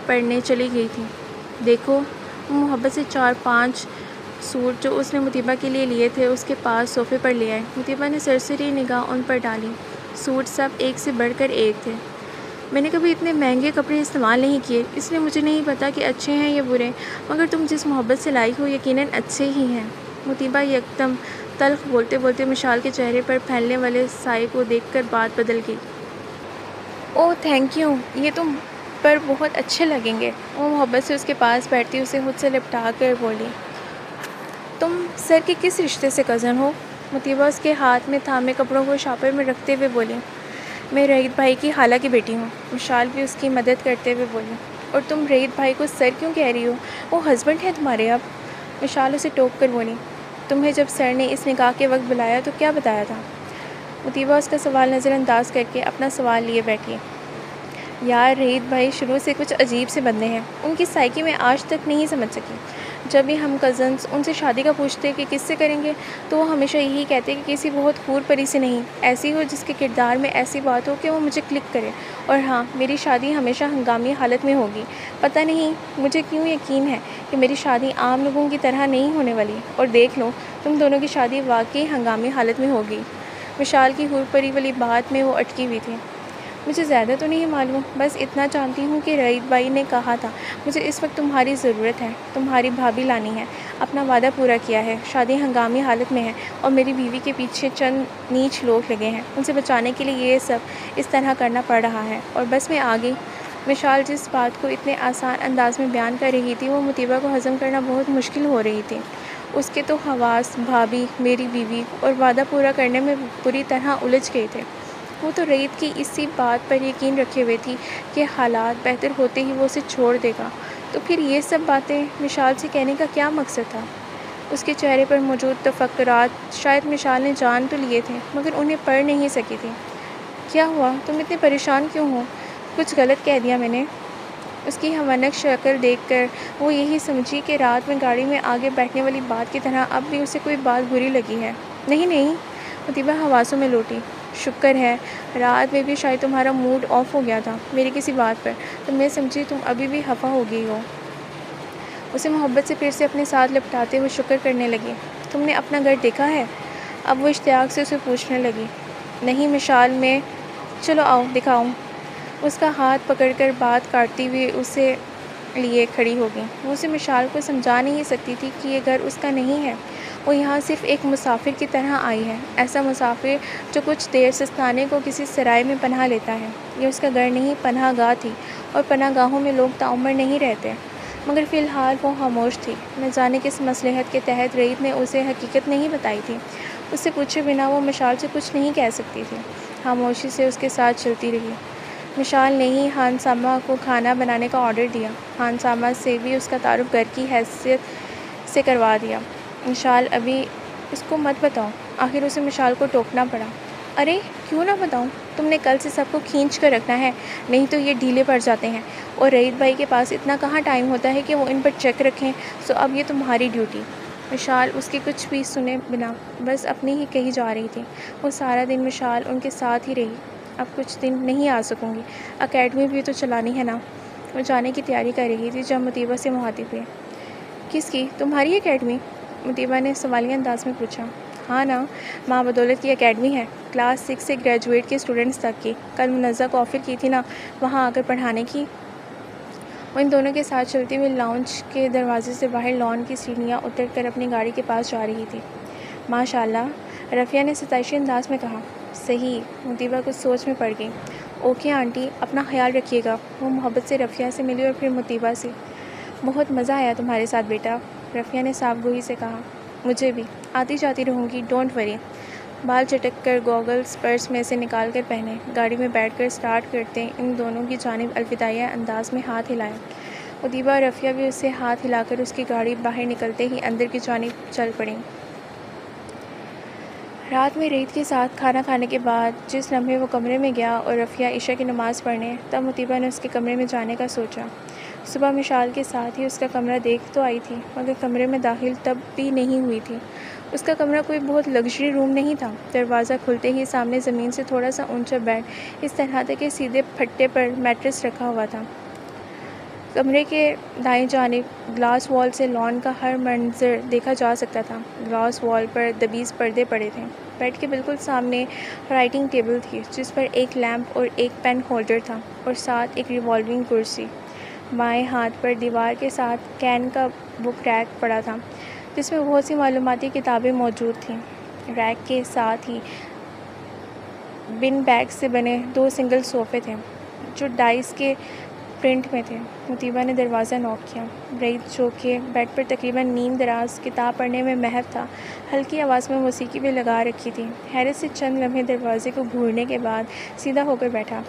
پڑھنے چلی گئی تھی۔ دیکھو، وہ محبت سے 4-5 سوٹ جو اس نے مطیبہ کے لیے لیے تھے اس کے پاس صوفے پر لے آئے۔ مطیبہ نے سرسری نگاہ ان پر ڈالی۔ سوٹ سب ایک سے بڑھ کر ایک تھے۔ میں نے کبھی اتنے مہنگے کپڑے استعمال نہیں کیے، اس لیے مجھے نہیں پتا کہ اچھے ہیں یا برے، مگر تم جس محبت سے لائی ہو یقیناً اچھے ہی ہیں۔ مطیبہ یکدم تلخ بولتے بولتے مشال کے چہرے پر پھیلنے والے سائے کو دیکھ کر بات بدل گئی۔ اوہ تھینک یو، یہ تم پر بہت اچھے لگیں گے۔ وہ محبت سے اس کے پاس بیٹھتی اسے خود سے لپٹا کر بولی۔ تم سر کے کس رشتے سے کزن ہو؟ مطیبہ اس کے ہاتھ میں تھامے کپڑوں کو شاپر میں رکھتے ہوئے بولی۔ میں رعیت بھائی کی خالہ کی بیٹی ہوں۔ مشال بھی اس کی مدد کرتے ہوئے بولی۔ اور تم رعیت بھائی کو سر کیوں کہہ رہی ہو؟ وہ ہسبینڈ ہے تمہارے اب؟ مشال اسے ٹوک کر بولی۔ تمہیں جب سر نے اس نکاح کے وقت بلایا تو کیا بتایا تھا؟ مطیبہ اس کا سوال نظر انداز کر کے اپنا سوال لیے بیٹھی۔ یار رعیت بھائی شروع سے کچھ عجیب سے بندے ہیں، ان کی سائیکی میں آج تک نہیں سمجھ سکی۔ جب بھی ہم کزنس ان سے شادی کا پوچھتے کہ کس سے کریں گے تو وہ ہمیشہ یہی کہتے کہ کسی بہت حور پری سے نہیں، ایسی ہو جس کے کردار میں ایسی بات ہو کہ وہ مجھے کلک کرے۔ اور ہاں، میری شادی ہمیشہ ہنگامی حالت میں ہوگی۔ پتہ نہیں مجھے کیوں یقین ہے کہ میری شادی عام لوگوں کی طرح نہیں ہونے والی، اور دیکھ لو تم دونوں کی شادی واقعی ہنگامی حالت میں ہوگی۔ مشال کی حور پری والی بات میں وہ اٹکی ہوئی تھی۔ مجھے زیادہ تو نہیں معلوم، بس اتنا جانتی ہوں کہ رعیت بھائی نے کہا تھا مجھے اس وقت تمہاری ضرورت ہے، تمہاری بھابھی لانی ہے، اپنا وعدہ پورا کیا ہے، شادی ہنگامی حالت میں ہے اور میری بیوی کے پیچھے چند نیچ لوگ لگے ہیں، ان سے بچانے کے لیے یہ سب اس طرح کرنا پڑ رہا ہے، اور بس میں آ گئی۔ مشال جس بات کو اتنے آسان انداز میں بیان کر رہی تھی وہ مطیبہ کو ہضم کرنا بہت مشکل ہو رہی تھی۔ اس کے تو حواس بھابھی، میری بیوی اور وعدہ پورا کرنے میں بری طرح الجھ گئے تھے۔ وہ تو رعیت کی اسی بات پر یقین رکھے ہوئے تھی کہ حالات بہتر ہوتے ہی وہ اسے چھوڑ دے گا، تو پھر یہ سب باتیں مشال سے کہنے کا کیا مقصد تھا؟ اس کے چہرے پر موجود تفکرات شاید مشال نے جان تو لیے تھے مگر انہیں پڑھ نہیں سکی تھی۔ کیا ہوا؟ تم اتنے پریشان کیوں ہو؟ کچھ غلط کہہ دیا میں نے؟ اس کی ہمنک شکل دیکھ کر وہ یہی سمجھی کہ رات میں گاڑی میں آگے بیٹھنے والی بات کی طرح اب بھی اسے کوئی بات بری لگی ہے۔ نہیں نہیں، مطیبہ حواسوں میں لوٹی۔ شکر ہے، رات میں بھی شاید تمہارا موڈ آف ہو گیا تھا میری کسی بات پر، تو میں سمجھی تم ابھی بھی خفا ہو گئی ہو۔ اسے محبت سے پھر سے اپنے ساتھ لپٹاتے ہوئے شکر کرنے لگی۔ تم نے اپنا گھر دیکھا ہے؟ اب وہ اشتیاق سے اسے پوچھنے لگی۔ نہیں مشال، میں چلو آؤ دکھاؤں۔ اس کا ہاتھ پکڑ کر بات کاٹتی ہوئی اسے لیے کھڑی ہو گئی۔ وہ اسے مشال کو سمجھا نہیں سکتی تھی کہ یہ گھر اس کا نہیں ہے، وہ یہاں صرف ایک مسافر کی طرح آئی ہے، ایسا مسافر جو کچھ دیر سستانے کو کسی سرائے میں پناہ لیتا ہے۔ یہ اس کا گھر نہیں، پناہ گاہ تھی، اور پناہ گاہوں میں لوگ تعمر نہیں رہتے۔ مگر فی الحال وہ خاموش تھی۔ نہ جانے کس مصلحت کے تحت رعیت نے اسے حقیقت نہیں بتائی تھی۔ اس سے پوچھے بنا وہ مشال سے کچھ نہیں کہہ سکتی تھی، خاموشی سے اس کے ساتھ چلتی رہی۔ مشال نے ہی خانسامہ کو کھانا بنانے کا آرڈر دیا، خانسامہ سے بھی اس کا تعارف گھر کی حیثیت سے کروا دیا۔ مشال ابھی اس کو مت بتاؤ، آخر اسے مشال کو ٹوکنا پڑا۔ ارے کیوں نہ بتاؤں، تم نے کل سے سب کو کھینچ کر رکھنا ہے، نہیں تو یہ ڈھیلے پڑ جاتے ہیں، اور رعیت بھائی کے پاس اتنا کہاں ٹائم ہوتا ہے کہ وہ ان پر چیک رکھیں، سو اب یہ تمہاری ڈیوٹی۔ مشال اس کے کچھ بھی سنے بنا بس اپنی ہی کہی جا رہی تھی۔ وہ سارا دن مشال ان کے ساتھ ہی رہی۔ اب کچھ دن نہیں آ سکوں گی، اکیڈمی بھی تو چلانی ہے نا۔ وہ جانے کی تیاری کر رہی تھی جب مطیبہ سے مخاطب ہوئی۔ کس کی؟ تمہاری اکیڈمی؟ مطیبہ نے سوالیہ انداز میں پوچھا۔ ہاں نا، ماں بدولت کی اکیڈمی ہے، کلاس 6 سے گریجویٹ کے اسٹوڈنٹس تک کی۔ کل منزہ کو آفر کی تھی نا وہاں آ کر پڑھانے کی۔ وہ ان دونوں کے ساتھ چلتے ہوئے لاؤنج کے دروازے سے باہر لان کی سیڑھیاں اتر کر اپنی گاڑی کے پاس جا رہی تھی۔ ماشاء اللہ، رفیہ نے ستائشی انداز میں کہا۔ صحیح، مطیبہ کچھ سوچ میں پڑ گئی۔ اوکے آنٹی، اپنا خیال رکھیے گا۔ وہ محبت سے رفیہ سے ملی اور پھر مطیبہ سے۔ بہت مزہ آیا تمہارے ساتھ بیٹا، رفیہ نے صاف گوئی سے کہا۔ مجھے بھی، آتی جاتی رہوں گی، ڈونٹ وری۔ بال چٹک کر گوگلز پرس میں سے نکال کر پہنے، گاڑی میں بیٹھ کر سٹارٹ کرتے ان دونوں کی جانب الوداعیہ انداز میں ہاتھ ہلایا۔ مطیبہ اور رفیہ بھی اس سے ہاتھ ہلا کر اس کی گاڑی باہر نکلتے ہی اندر کی جانب چل پڑیں۔ رات میں رعیت کے ساتھ کھانا کھانے کے بعد جس لمحے وہ کمرے میں گیا اور رفیہ عشاء کی نماز پڑھنے، تب مطیبہ نے اس کے کمرے میں جانے کا سوچا۔ صبح مشال کے ساتھ ہی اس کا کمرہ دیکھ تو آئی تھی، مگر کمرے میں داخل تب بھی نہیں ہوئی تھی۔ اس کا کمرہ کوئی بہت لگژری روم نہیں تھا۔ دروازہ کھلتے ہی سامنے زمین سے تھوڑا سا اونچا بیڈ، اس طرح تھا کہ سیدھے پھٹے پر میٹرس رکھا ہوا تھا۔ کمرے کے دائیں جانب گلاس وال سے لان کا ہر منظر دیکھا جا سکتا تھا۔ گلاس وال پر دبیز پردے پڑے تھے۔ بیڈ کے بالکل سامنے رائٹنگ ٹیبل تھی جس پر ایک لیمپ اور ایک پین ہولڈر تھا، اور ساتھ ایک ریوالونگ کرسی۔ بائیں ہاتھ پر دیوار کے ساتھ کین کا بک ریک پڑا تھا جس میں بہت سی معلوماتی کتابیں موجود تھیں۔ ریک کے ساتھ ہی بن بیگ سے بنے 2 سنگل صوفے تھے جو ڈائس کے پرنٹ میں تھے۔ مطیبہ نے دروازہ نوک کیا۔ رعیت، جو کہ بیڈ پر تقریباً نیم دراز کتاب پڑھنے میں محو تھا، ہلکی آواز میں موسیقی بھی لگا رکھی تھی، حیرت سے چند لمحے دروازے کو گھورنے کے بعد سیدھا ہو کر بیٹھا۔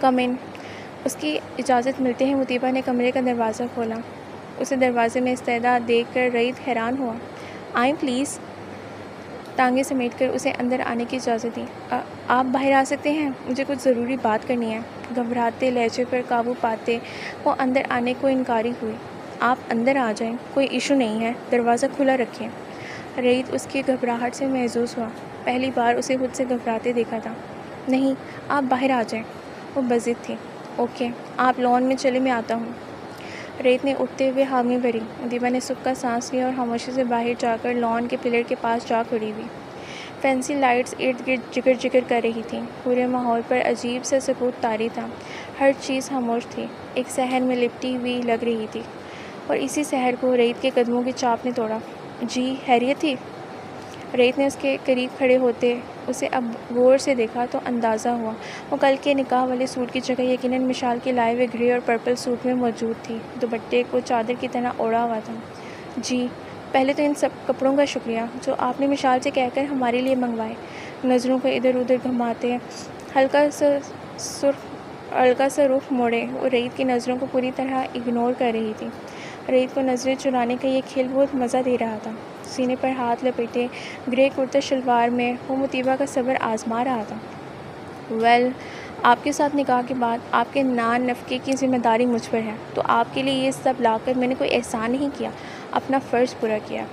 کم ان۔ اس کی اجازت ملتے ہی مطیبہ نے کمرے کا دروازہ کھولا۔ اسے دروازے میں استعداد دیکھ کر رعیت حیران ہوا۔ آئیں پلیز۔ ٹانگیں سمیٹ کر اسے اندر آنے کی اجازت دی۔ آپ باہر آ سکتے ہیں، مجھے کچھ ضروری بات کرنی ہے۔ گھبراتے لہجے پر قابو پاتے وہ اندر آنے کو انکاری ہوئی۔ آپ اندر آ جائیں، کوئی ایشو نہیں ہے، دروازہ کھلا رکھیں۔ رعیت اس کی گھبراہٹ سے محظوظ ہوا۔ پہلی بار اسے خود سے گھبراتے دیکھا تھا۔ نہیں، آپ باہر آ جائیں۔ وہ بضد تھی۔ اوکے، آپ لان میں چلے، میں آتا ہوں۔ رعیت نے اٹھتے ہوئے حامی بھری۔ مطیبہ نے سکھ کا سانس لیا اور خاموشی سے باہر جا کر لان کے پلر کے پاس جا کھڑی ہوئی۔ فینسی لائٹس ارد گرد جگر جگر کر رہی تھیں۔ پورے ماحول پر عجیب سا سکوت طاری تھا۔ ہر چیز خاموش تھی، ایک سحر میں لپٹی ہوئی لگ رہی تھی، اور اسی سحر کو رعیت کے قدموں کی چاپ نے توڑا۔ جی، خیریت تھی؟ رعیت نے اس کے قریب کھڑے ہوتے اسے اب غور سے دیکھا تو اندازہ ہوا وہ کل کے نکاح والے سوٹ کی جگہ یقیناً مشال کے لائے ہوئے گرے اور پرپل سوٹ میں موجود تھی۔ دوپٹے کو چادر کی طرح اوڑھا ہوا تھا۔ جی، پہلے تو ان سب کپڑوں کا شکریہ جو آپ نے مشال سے کہہ کر ہمارے لیے منگوائے۔ نظروں کو ادھر ادھر گھماتے ہلکا سا رخ موڑے وہ رعیت کی نظروں کو پوری طرح اگنور کر رہی تھی۔ رعیت کو نظریں چرانے کا یہ کھیل بہت مزہ دے رہا تھا۔ سینے پر ہاتھ لپیٹے گرے کرتا شلوار میں وہ مطیبہ کا صبر آزما رہا تھا۔ ویل، آپ کے ساتھ نکاح کے بعد آپ کے نان نفقے کی ذمہ داری مجھ پر ہے، تو آپ کے لیے یہ سب لا کر میں نے کوئی احسان نہیں کیا، اپنا فرض پورا کیا۔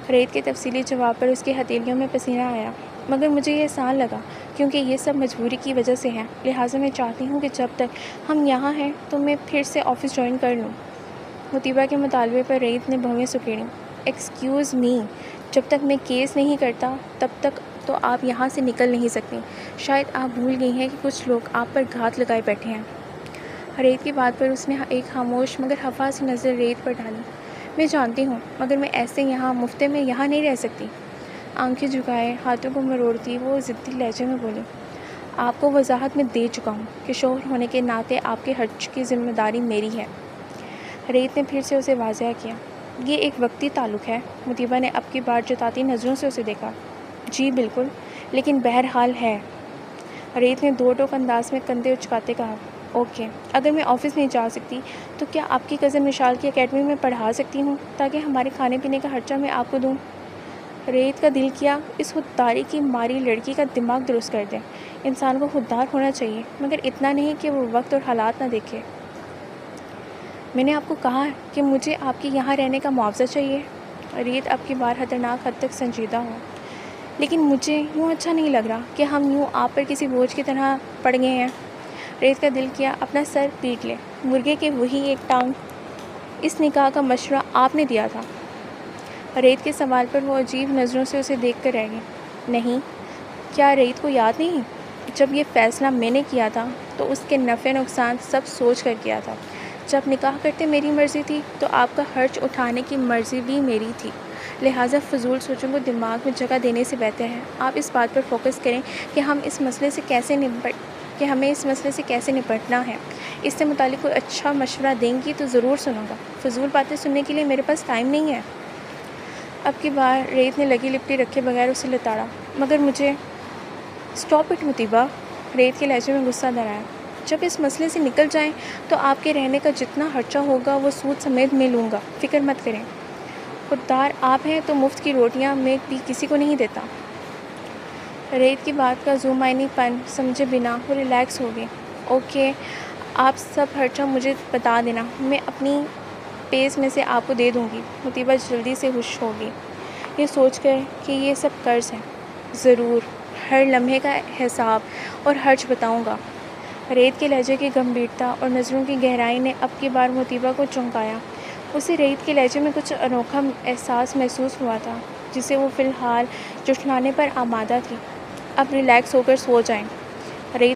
رعیت کے تفصیلی جواب پر اس کی ہتھیلیوں میں پسینہ آیا۔ مگر مجھے یہ احسان لگا کیونکہ یہ سب مجبوری کی وجہ سے ہے، لہٰذا میں چاہتی ہوں کہ جب تک ہم یہاں ہیں تو میں پھر سے آفس جوائن کر لوں۔ مطیبہ کے مطالبے پر رعیت نے بھویں سکیڑیں۔ ایکسکیوز می، جب تک میں کیس نہیں کرتا تب تک تو آپ یہاں سے نکل نہیں سکتی۔ شاید آپ بھول گئی ہیں کہ کچھ لوگ آپ پر گھات لگائے بیٹھے ہیں۔ رعیت کی بات پر اس نے ایک خاموش مگر خفا سی نظر رعیت پر ڈالی۔ میں جانتی ہوں، مگر میں ایسے یہاں مفتے میں یہاں نہیں رہ سکتی۔ آنکھیں جھکائے ہاتھوں کو مروڑتی وہ ضدی لہجے میں بولی۔ آپ کو وضاحت میں دے چکا ہوں کہ شوہر ہونے کے ناطے آپ کے خرچ کی ذمہ داری میری ہے۔ رعیت نے پھر سے اسے واضح کیا۔ یہ ایک وقتی تعلق ہے۔ مطیبہ نے اب کی بار جتاتی نظروں سے اسے دیکھا۔ جی بالکل، لیکن بہرحال ہے۔ رعیت نے دو ٹوک انداز میں کندھے اچکاتے کہا۔ اوکے، اگر میں آفس نہیں جا سکتی تو کیا آپ کی کزن مشال کی اکیڈمی میں پڑھا سکتی ہوں تاکہ ہمارے کھانے پینے کا خرچہ میں آپ کو دوں؟ ریت کا دل کیا اس خودداری کی ماری لڑکی کا دماغ درست کر دے۔ انسان کو خوددار ہونا چاہیے، مگر اتنا نہیں کہ وہ وقت اور حالات نہ دیکھے۔ میں نے آپ کو کہا کہ مجھے آپ کے یہاں رہنے کا معاوضہ چاہیے۔ ریت اب کی بار خطرناک حد تک سنجیدہ ہو۔ لیکن مجھے یوں اچھا نہیں لگ رہا کہ ہم یوں آپ پر کسی بوجھ کی طرح پڑ گئے ہیں۔ ریت کا دل کیا اپنا سر پیٹ لے، مرغے کے وہی ایک ٹانگ۔ اس نکاح کا مشورہ آپ نے دیا تھا۔ ریت کے سوال پر وہ عجیب نظروں سے اسے دیکھ کر رہ گئی۔ نہیں، کیا ریت کو یاد نہیں؟ جب یہ فیصلہ میں نے کیا تھا تو اس کے نفع نقصان سب سوچ کر کیا تھا۔ جب نکاح کرتے میری مرضی تھی تو آپ کا خرچ اٹھانے کی مرضی بھی میری تھی، لہٰذا فضول سوچوں کو دماغ میں جگہ دینے سے بہتر ہے آپ اس بات پر فوکس کریں کہ ہمیں اس مسئلے سے کیسے نپٹنا ہے۔ اس سے متعلق کوئی اچھا مشورہ دیں گی تو ضرور سنوں گا، فضول باتیں سننے کے لیے میرے پاس ٹائم نہیں ہے۔ اب کی بار ریت نے لگی لپٹی رکھے بغیر اسے لتاڑا۔ مگر مجھے اسٹاپ اٹ مطیبہ، ریت کے لہجے میں غصہ دھرایا۔ جب اس مسئلے سے نکل جائیں تو آپ کے رہنے کا جتنا خرچہ ہوگا وہ سود سمیت میں لوں گا، فکر مت کریں۔ خوددار آپ ہیں تو مفت کی روٹیاں میں بھی کسی کو نہیں دیتا۔ ریت کی بات کا ذو معنی پن سمجھے بنا وہ ریلیکس ہو گئی۔ اوکے، آپ سب خرچہ مجھے بتا دینا، میں اپنی پیس میں سے آپ کو دے دوں گی۔ مطیبہ جلدی سے خوش ہوگی یہ سوچ کر کہ یہ سب قرض ہیں۔ ضرور، ہر لمحے کا حساب اور خرچ بتاؤں گا۔ ریت کے لہجے کی گمبھیرتا اور نظروں کی گہرائی نے اب کی بار مطیبہ کو چونکایا۔ اسے ریت کے لہجے میں کچھ انوکھا احساس محسوس ہوا تھا جسے وہ فی الحال جھٹلانے پر آمادہ تھی۔ اب ریلیکس ہو کر سو جائیں۔